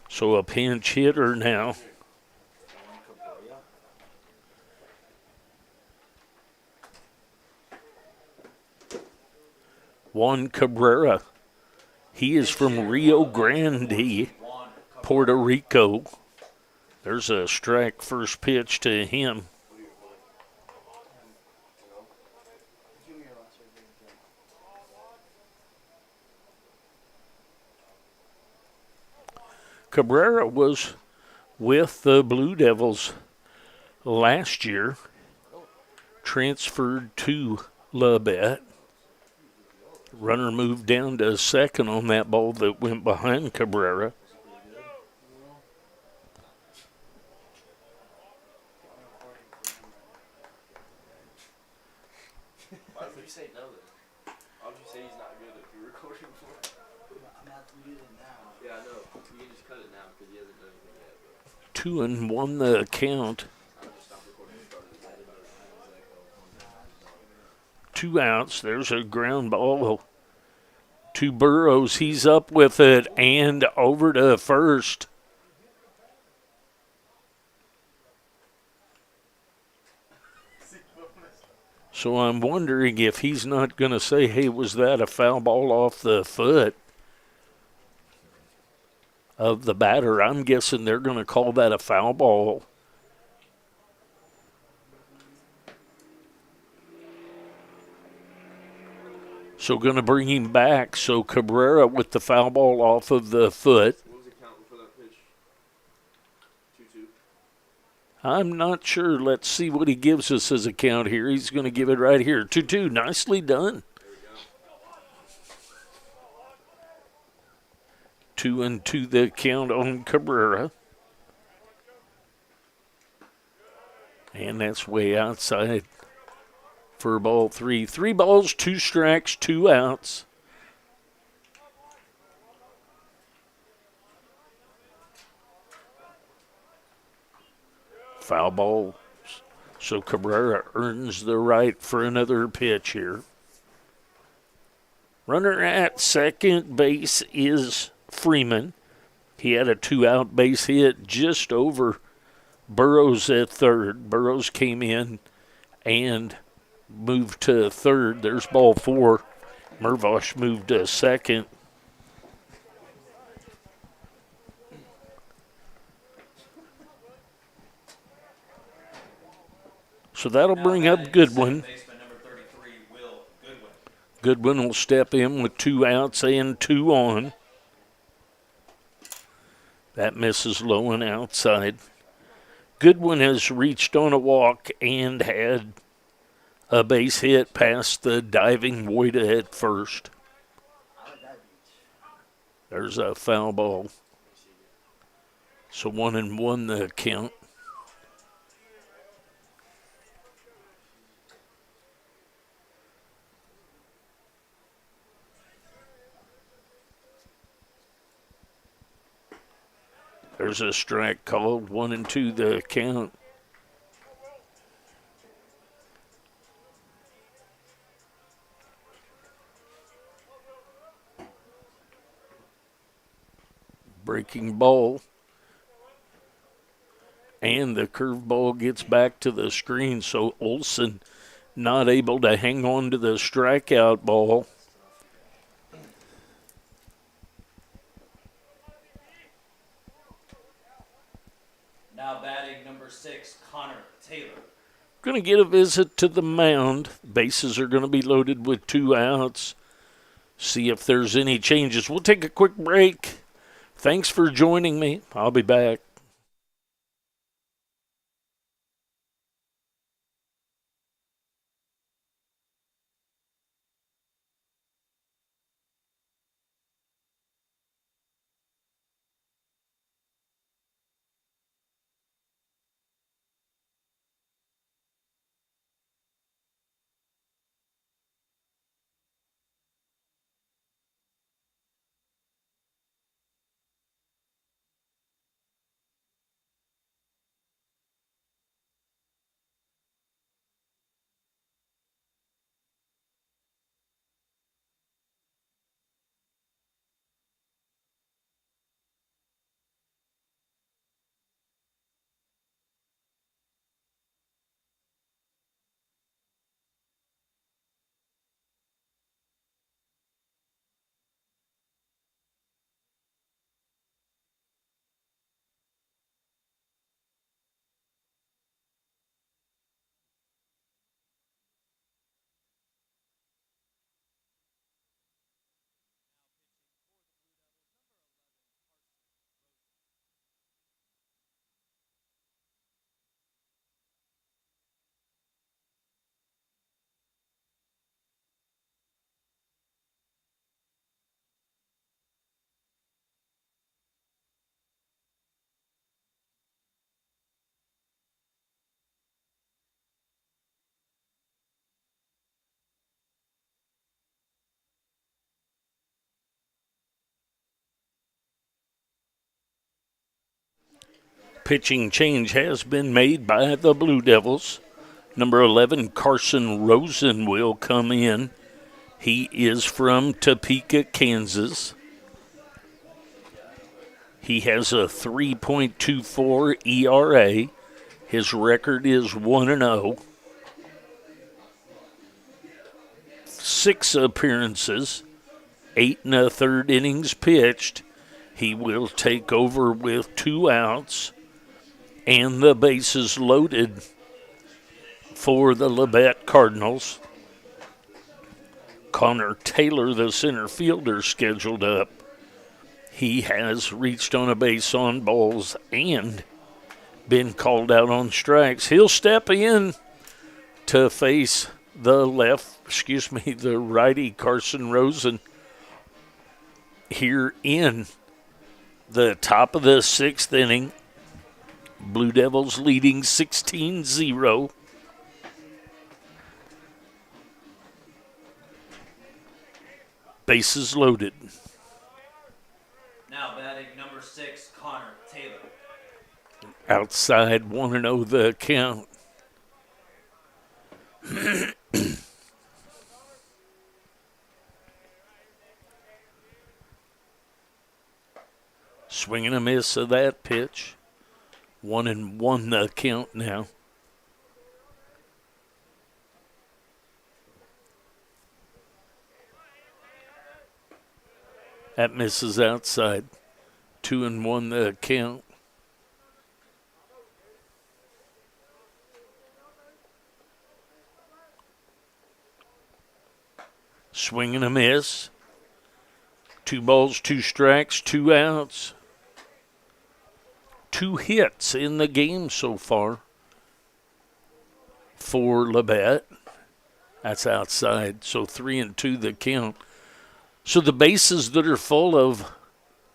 So a pinch hitter now. Juan Cabrera. He is from Rio Grande, Puerto Rico. There's a strike first pitch to him. Cabrera was with the Blue Devils last year, transferred to Labette. Runner moved down to second on that ball that went behind Cabrera. Why would you say no then? Why would you say he's not good if you're recording for it? I'm not muted now. Yeah, I know. You can just cut it now because he hasn't done anything yet. But 2-1 the count. I'll just stop recording and start it again. 2 outs. There's a ground ball to Burrows. He's up with it and over to first. So I'm wondering if he's not going to say, hey, was that a foul ball off the foot of the batter? I'm guessing they're going to call that a foul ball. So going to bring him back. So Cabrera with the foul ball off of the foot. What was it counting for that pitch? 2-2. I'm not sure. Let's see what he gives us as a count here. He's going to give it right here. 2-2. Nicely done. There we go. 2-2 the count on Cabrera. And that's way outside for ball 3. 3 balls, 2 strikes, 2 outs. Foul ball. So Cabrera earns the right for another pitch here. Runner at second base is Freeman. He had a 2-out base hit just over Burrows at third. Burrows came in and moved to third. There's ball 4. Mervosh moved to second. So that'll bring up Goodwin. Baseman number 33, Will Goodwin. Goodwin will step in with 2 outs and 2 on. That misses low and outside. Goodwin has reached on a walk and had a base hit past the diving Wojda at first. I like that beach. There's a foul ball. So 1-1 the count. There's a strike called. 1-2 the count. Breaking ball. And the curveball gets back to the screen, so Olsen not able to hang on to the strikeout ball. Now batting number 6, Connor Taylor. Going to get a visit to the mound. Bases are going to be loaded with 2 outs. See if there's any changes. We'll take a quick break. Thanks for joining me. I'll be back. Pitching change has been made by the Blue Devils. Number 11, Carson Rosen will come in. He is from Topeka, Kansas. He has a 3.24 ERA. His record is 1-0. 6 appearances, 8 1/3 innings pitched. He will take over with 2 outs and the bases loaded for the Labette Cardinals. Connor Taylor, the center fielder, scheduled up. He has reached on a base on balls and been called out on strikes. He'll step in to face the righty Carson Rosen here in the top of the 6th inning. Blue Devils leading 16-0. Bases loaded. Now batting number 6, Connor Taylor. Outside 1-0 the count. Swing and a miss of that pitch. 1-1 the count now. That misses outside. 2-1 the count. Swing and a miss. 2 balls, 2 strikes, 2 outs. 2 hits in the game so far for Labette. That's outside, so 3-2 the count. So the bases that are full of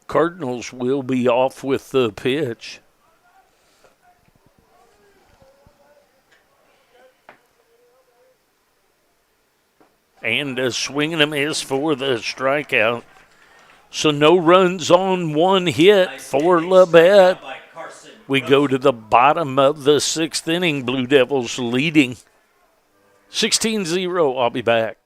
Cardinals will be off with the pitch. And a swing and a miss for the strikeout. So no runs on 1 hit for Labette. We go to the bottom of the 6th inning. Blue Devils leading 16-0. I'll be back.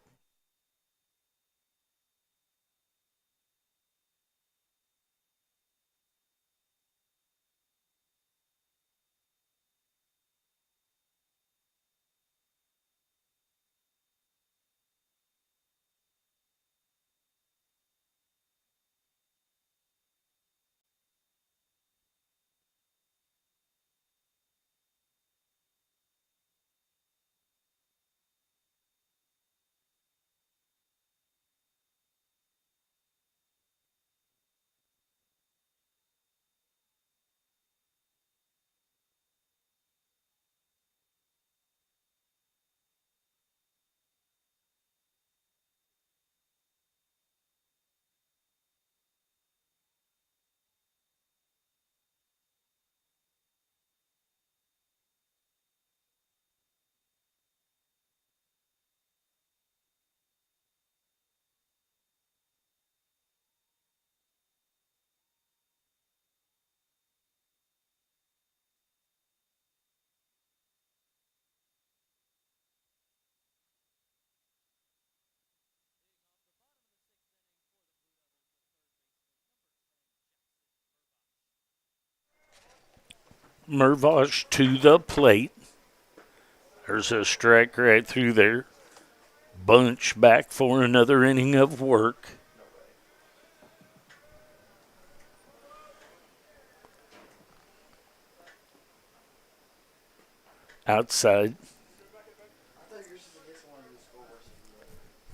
Mervosh to the plate. There's a strike right through there. Bunch back for another inning of work. Outside.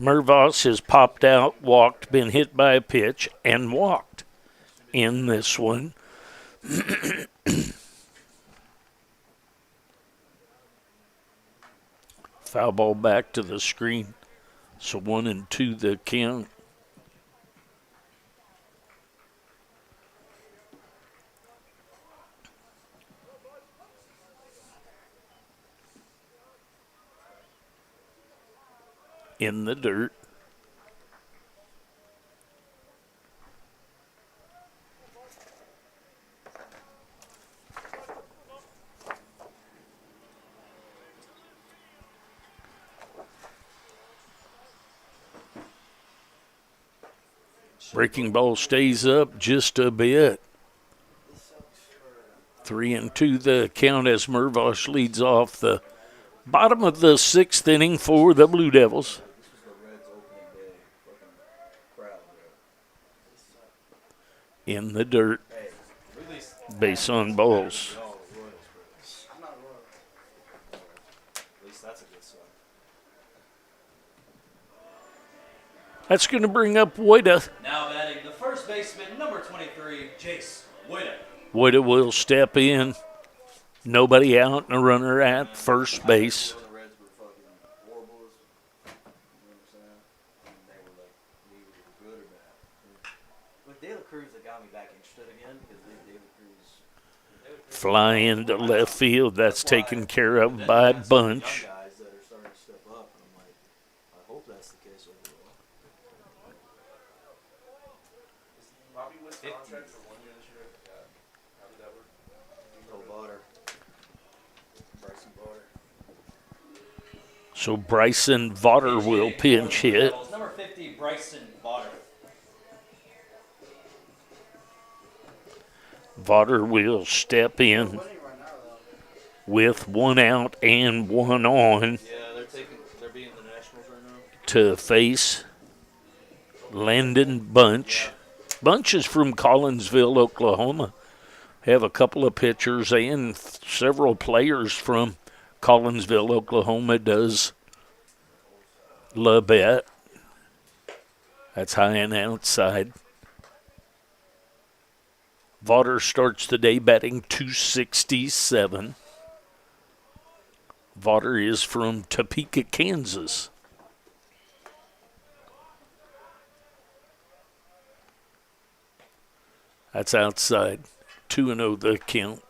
Mervosh has popped out, walked, been hit by a pitch, and walked in this one. Foul ball back to the screen. So 1-2 the count. In the dirt. Breaking ball stays up just a bit. 3-2 the count as Mervosh leads off the bottom of the 6th inning for the Blue Devils. In the dirt. Base on balls. That's going to bring up Woida. Now batting the first baseman, number 23, Jace Woida. Woida will step in. Nobody out and a runner at first base. Fly into left field. That's taken care of by Bunch. So Bryson Vaughter will pinch hit. Number 50, Bryson Vaughter. Vaughter will step in with 1 out and 1 on. Yeah, they're beating the Nationals right now. To face Landon Bunch. Bunch is from Collinsville, Oklahoma. Have a couple of pitchers and several players from Collinsville, Oklahoma. Does Labette. That's high and outside. Vaughter starts the day batting .267. Vaughter is from Topeka, Kansas. That's outside. 2-0 the count.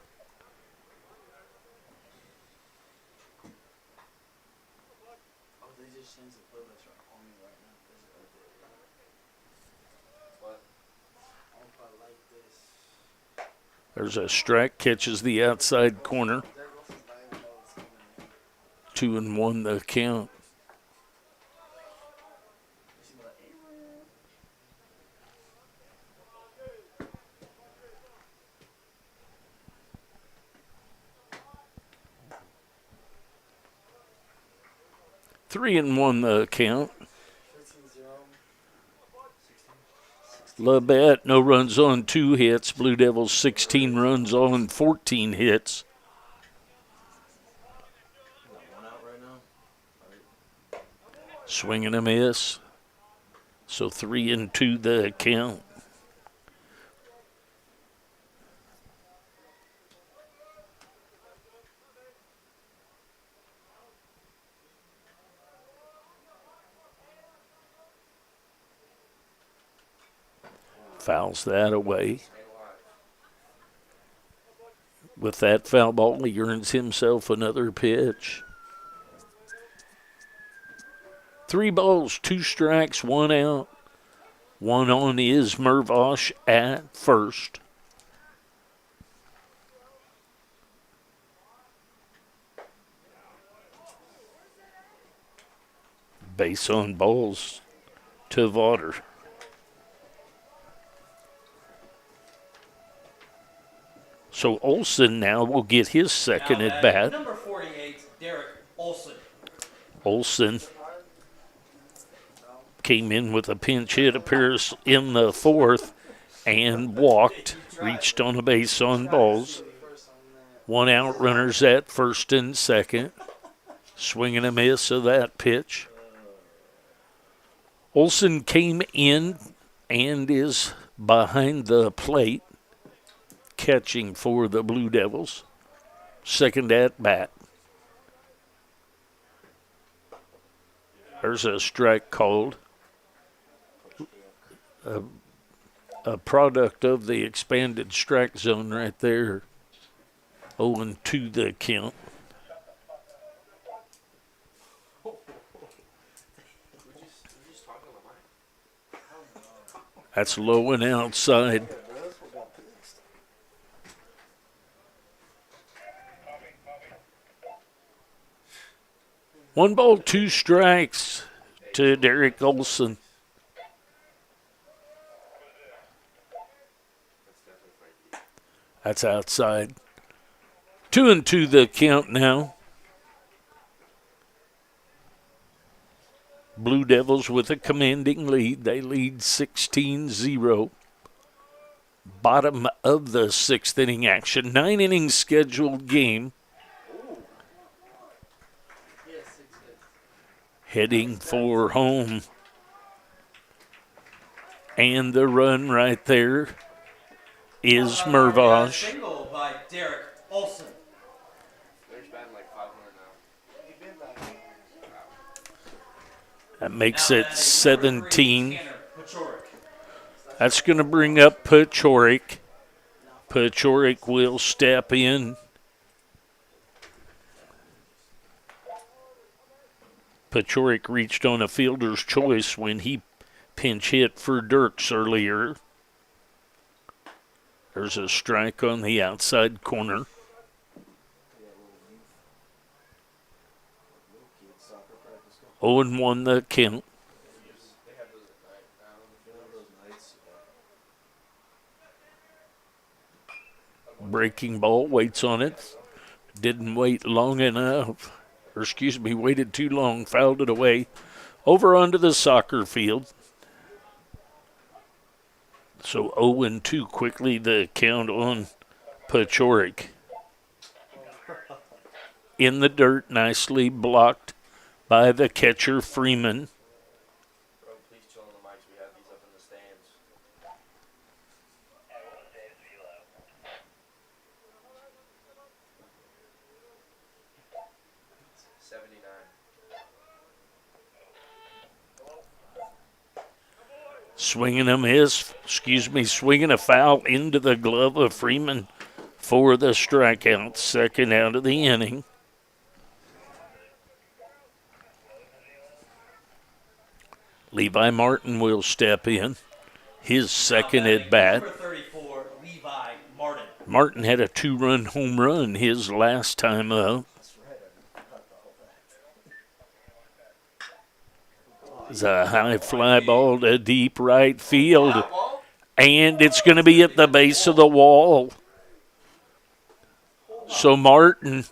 There's a strike, catches the outside corner. 2-1 the count. Three and one the count. Labette, no runs on 2 hits. Blue Devils 16 runs on 14 hits. Swing and a miss. So 3-2 the count. Fouls that away. With that foul ball, he earns himself another pitch. 3 balls, 2 strikes, 1 out. 1 on is Mervosh at first. Base on balls to Vaughter. So Olson now will get his second Now at batting bat. number 48, Derek Olson. Olson came in with a pinch hit appearance in the fourth and walked, reached on a base on balls. 1 out, runners at first and second. Swing and a miss of that pitch. Olson came in and is behind the plate, catching for the Blue Devils. Second at bat. There's a strike called. A product of the expanded strike zone right there. 0-2 the count. That's low and outside. One ball, 2 strikes to Derek Olson. That's outside. 2-2 the count now. Blue Devils with a commanding lead. They lead 16-0. Bottom of the 6th inning action. 9-inning scheduled game. Heading for home. And the run right there is Mervosh. Single by Derek Olson. There's batting like 500 now. That makes Now it batting 17. Tanner Pachorik. That's going to bring up Pachorik. Pachorik will step in. Pachorik reached on a fielder's choice when he pinch hit for Dirks earlier. There's a strike on the outside corner. Owen won the count. Breaking ball, waits on it. Didn't wait long enough. Waited too long, fouled it away. Over onto the soccer field. So 0-2 quickly the count on Pachorik. In the dirt, nicely blocked by the catcher Freeman. Bro, please chill on the mics. We have these up in the stands. Swinging a foul into the glove of Freeman for the strikeout, second out of the inning. Levi Martin will step in, his second at bat. Number 34, Levi Martin. Martin had a 2-run home run his last time up. It's a high fly ball to deep right field. And it's going to be at the base of the wall. So Martin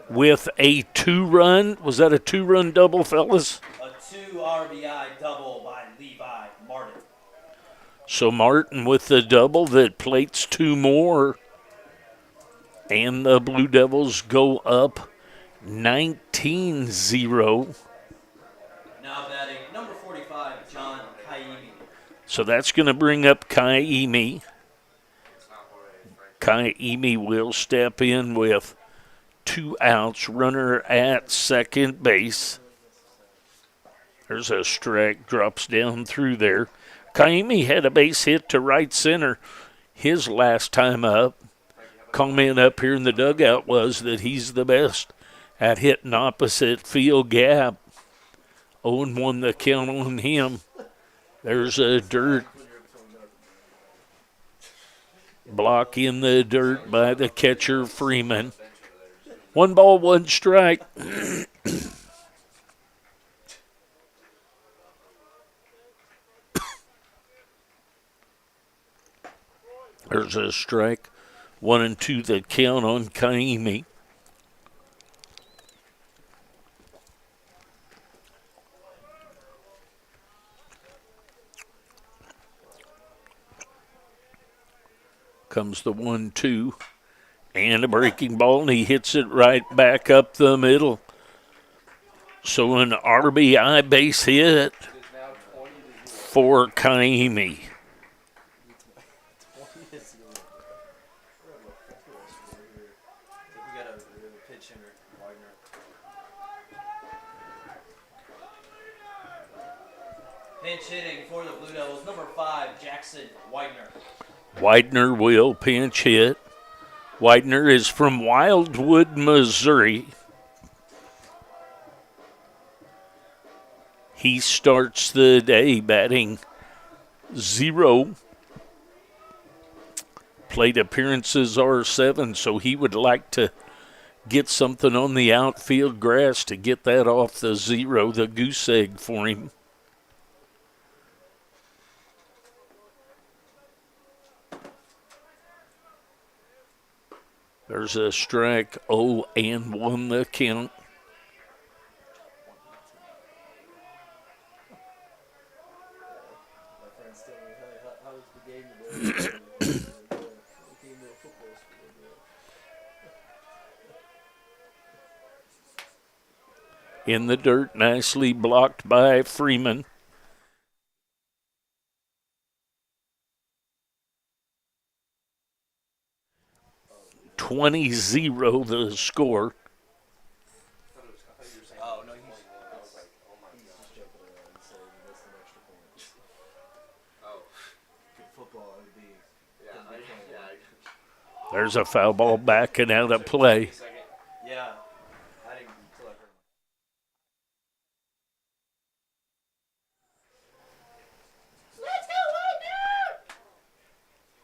with a 2-run. Was that a 2-run double, fellas? A 2 RBI double by Levi Martin. So Martin with the double that plates 2 more. And the Blue Devils go up 19-0. Now batting number 45, John Kaimi. So that's going to bring up Kaimi. Kaimi will step in with 2 outs, runner at second base. There's a strike, drops down through there. Kaimi had a base hit to right center his last time up. Comment up here in the dugout was that he's the best at hitting opposite field gap. 0-1 the count on him. There's a dirt block in the dirt by the catcher Freeman. 1 ball, 1 strike. There's a strike 1-2 the count on Kaimi. Comes the 1-2 and a breaking ball, and he hits it right back up the middle. So an RBI base hit for Kaimi. We got a pitch hitter, Wagner. Pinch hitting for the Blue Devils, number 5, Jackson Widener. Widener will pinch hit. Widener is from Wildwood, Missouri. He starts the day batting 0. Plate appearances are 7, so he would like to get something on the outfield grass to get that off the 0, the goose egg for him. There's a strike, 0-1 the count. My friends tell me, hey, how was the game today? We came to a football school. In the dirt, nicely blocked by Freeman. (20-0) the score. Oh, no, he's just joking around and saying he missed an extra point. Oh. Good football, it would be. There's a foul ball backing out of play. Yeah. I didn't feel like her.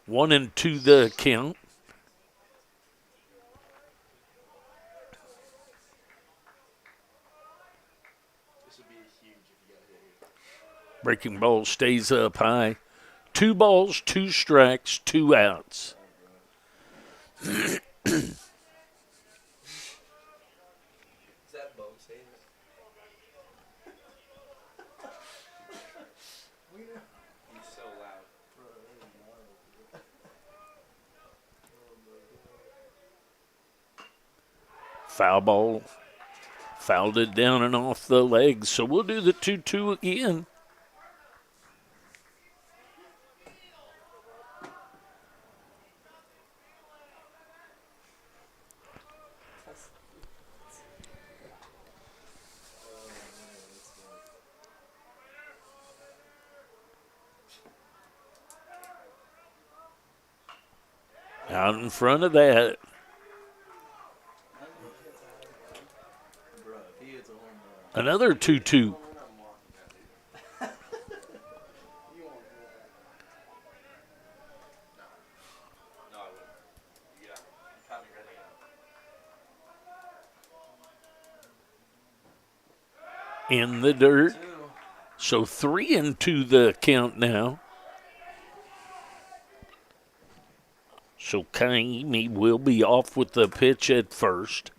1-2 the count. This would be huge if you got hit here. Breaking ball stays up high. 2 balls, 2 strikes, 2 outs. Is that Bone saying it? He's so loud. Foul ball. Fouled it down and off the legs. So we'll do the 2-2 again. Out in front of that. Bro, if he hits a home run. Another 2-2. No, I wouldn't. You got me. You caught me running out. In the dirt. So 3-2 the count now. So Kaimi will be off with the pitch at first.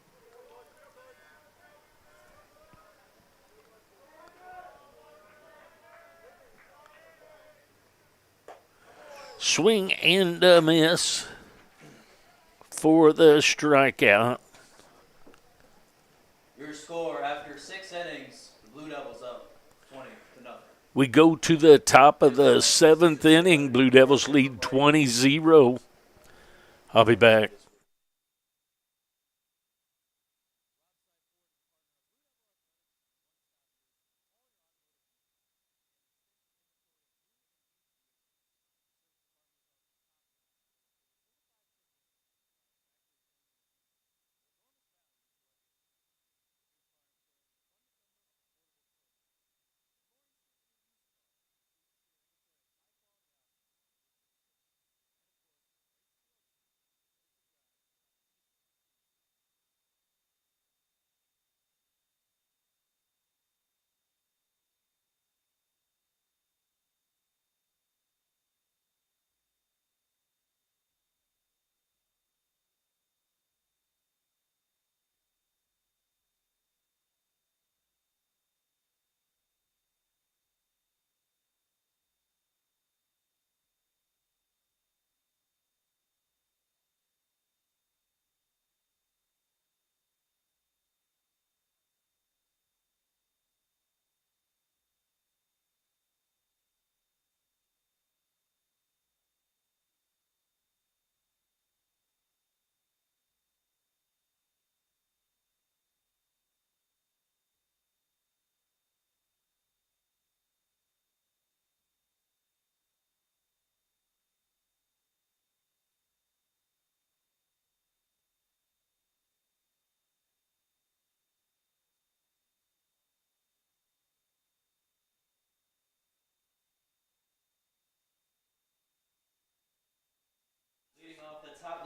Swing and a miss for the strikeout. Your score after 6 innings, the Blue Devils up 20-0. We go to the top of the 7th inning. Blue Devils lead 20-0. I'll be back.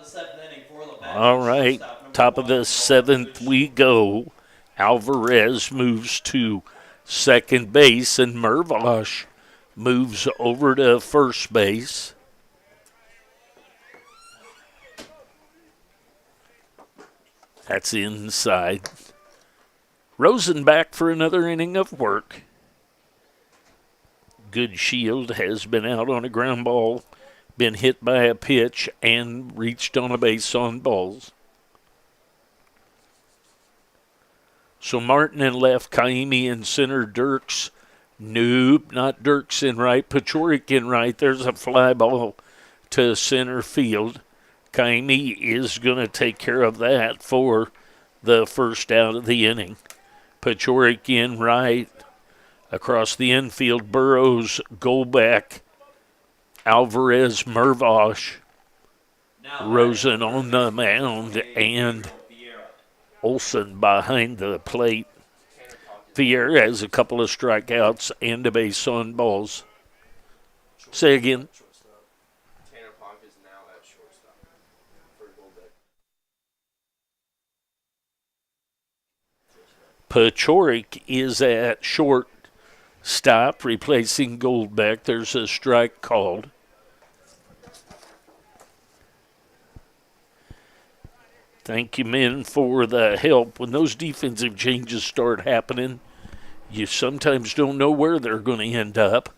the seventh inning for Labette. All right, Shortstop number top of 1, the Nolan seventh Fish. we go. Alvarez moves to second base, and Mervosh moves over to first base. That's inside. Rosen back for another inning of work. Good Shield has been out on a ground ball, been hit by a pitch, and reached on a base on balls. So Martin in left, Kaimi in center, Dirks. Nope, not Dirks in right, Pachorik in right. There's a fly ball to center field. Kaimi is going to take care of that for the first out of the inning. Pachorik in right. Across the infield, Burrows, Golbeck, Alvarez, Mervosh, Now Rosen batting on the mound, and Vieira. Olson behind the plate. Vieira has a couple of strikeouts and a base on balls. Say again. Shortstop. Tanner Pock is now at shortstop for Goldbeck. Pachorik is at shortstop, replacing Goldbeck. There's a strike called. Thank you, men, for the help. When those defensive changes start happening, you sometimes don't know where they're going to end up.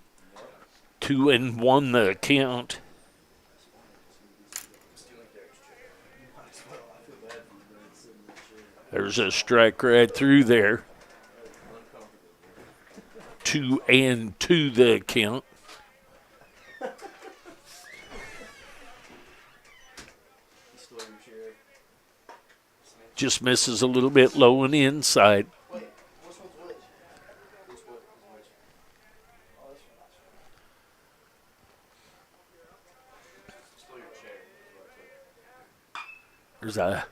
2-1 the count. There's a strike right through there. 2-2 the count. Just misses a little bit low and inside. Wait, which one's which? Which one? Which? Oh, this one. Stole your chair. There's a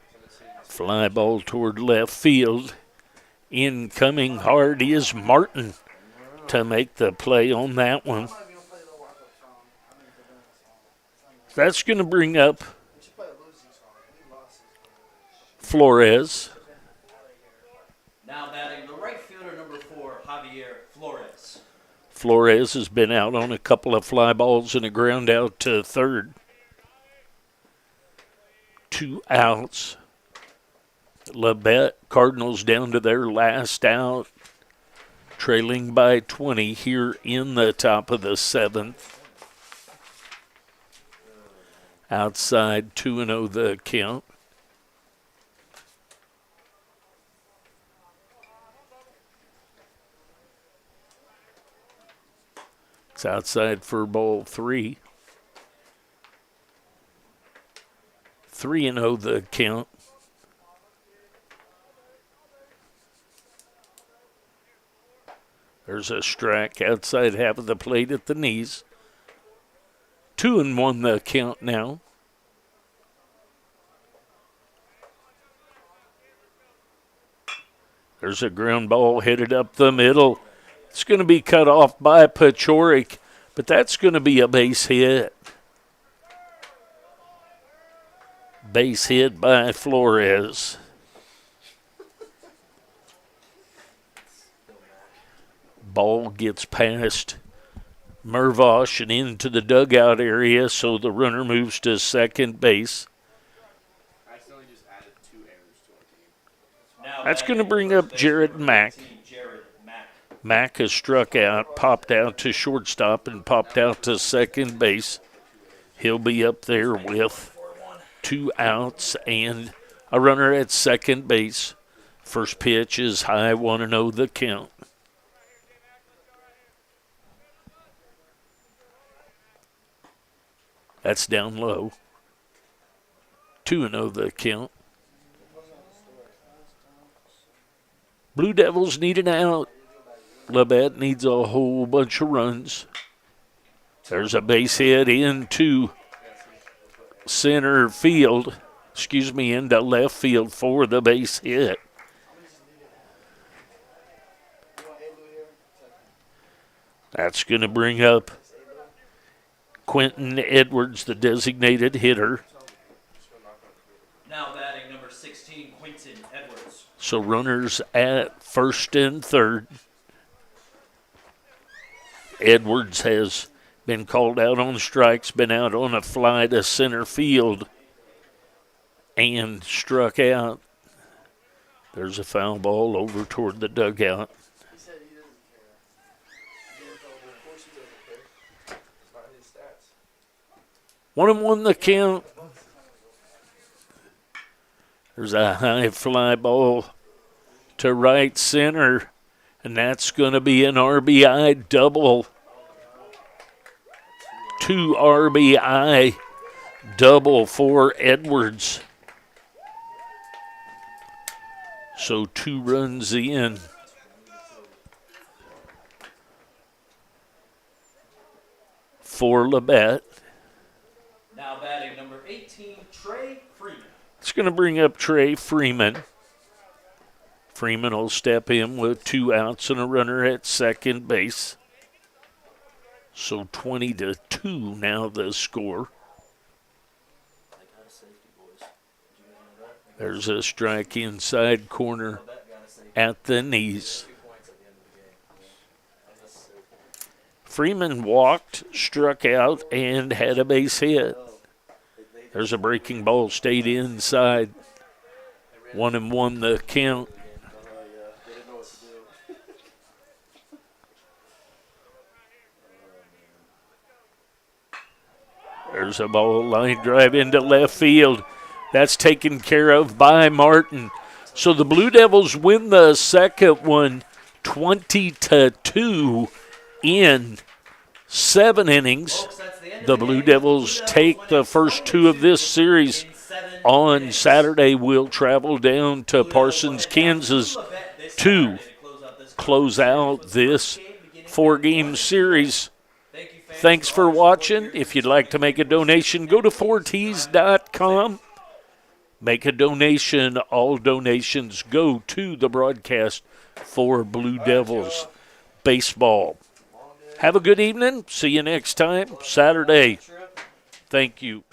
fly ball toward left field. Incoming hard is Martin to make the play on that one. I'm not even gonna play the walk-up song. I'm gonna do that song. That's going to bring up We should play a losing song. We lost this. Flores. Now batting the right fielder number 4, Javier Flores. Flores has been out on a couple of fly balls and a ground out to third. 2 outs. Labette, Cardinals down to their last out, trailing by 20 here in the top of the 7th. Outside 2-0 the count. It's outside for ball 3. 3-0 the count. There's a strike outside half of the plate at the knees. 2-1 the count now. There's a ground ball headed up the middle. It's going to be cut off by Pachorik, but that's going to be a base hit. Base hit by Flores. Ball gets past Mervosh and into the dugout area, so the runner moves to second base. I accidentally just added 2 errors to our team. Now That's batting going to bring first up base Jared number Mack. 15, Jared Mack. Mack has struck out, popped out to shortstop, and popped out to second base. He'll be up there with 2 outs and a runner at second base. First pitch is high, 1-0 the count. That's down low. 2-0 the count. Blue Devils need an out. Labette needs a whole bunch of runs. There's a base hit into center field. Into left field for the base hit. That's going to bring up Quentin Edwards, the designated hitter. So runners at first and third. Edwards has been called out on strikes, been out on a fly to center field, and struck out. There's a foul ball over toward the dugout. He said he doesn't care. Of course he doesn't care. It's not his stats. 1-1 the count. There's a high fly ball to right center, and that's going to be an RBI double. 2 RBI double for Edwards. So 2 runs in. For Labette. Now batting number 18, Trey Freeman. It's going to bring up Trey Freeman. Freeman will step in with 2 outs and a runner at second base. So 20-2 now the score. There's a strike inside corner at the knees. Freeman walked, struck out, and had a base hit. There's a breaking ball, stayed inside. 1-1 the count. There's a ball line drive into left field. That's taken care of by Martin. So the Blue Devils win the second one 20-2 in 7 innings. The Blue Devils take the first 2 of this series. On Saturday, we'll travel down to Parsons, Kansas to close out this 4-game series. Thanks for watching. If you'd like to make a donation, go to 4tees.com. Make a donation. All donations go to the broadcast for Blue Devils baseball. Have a good evening. See you next time, Saturday. Thank you.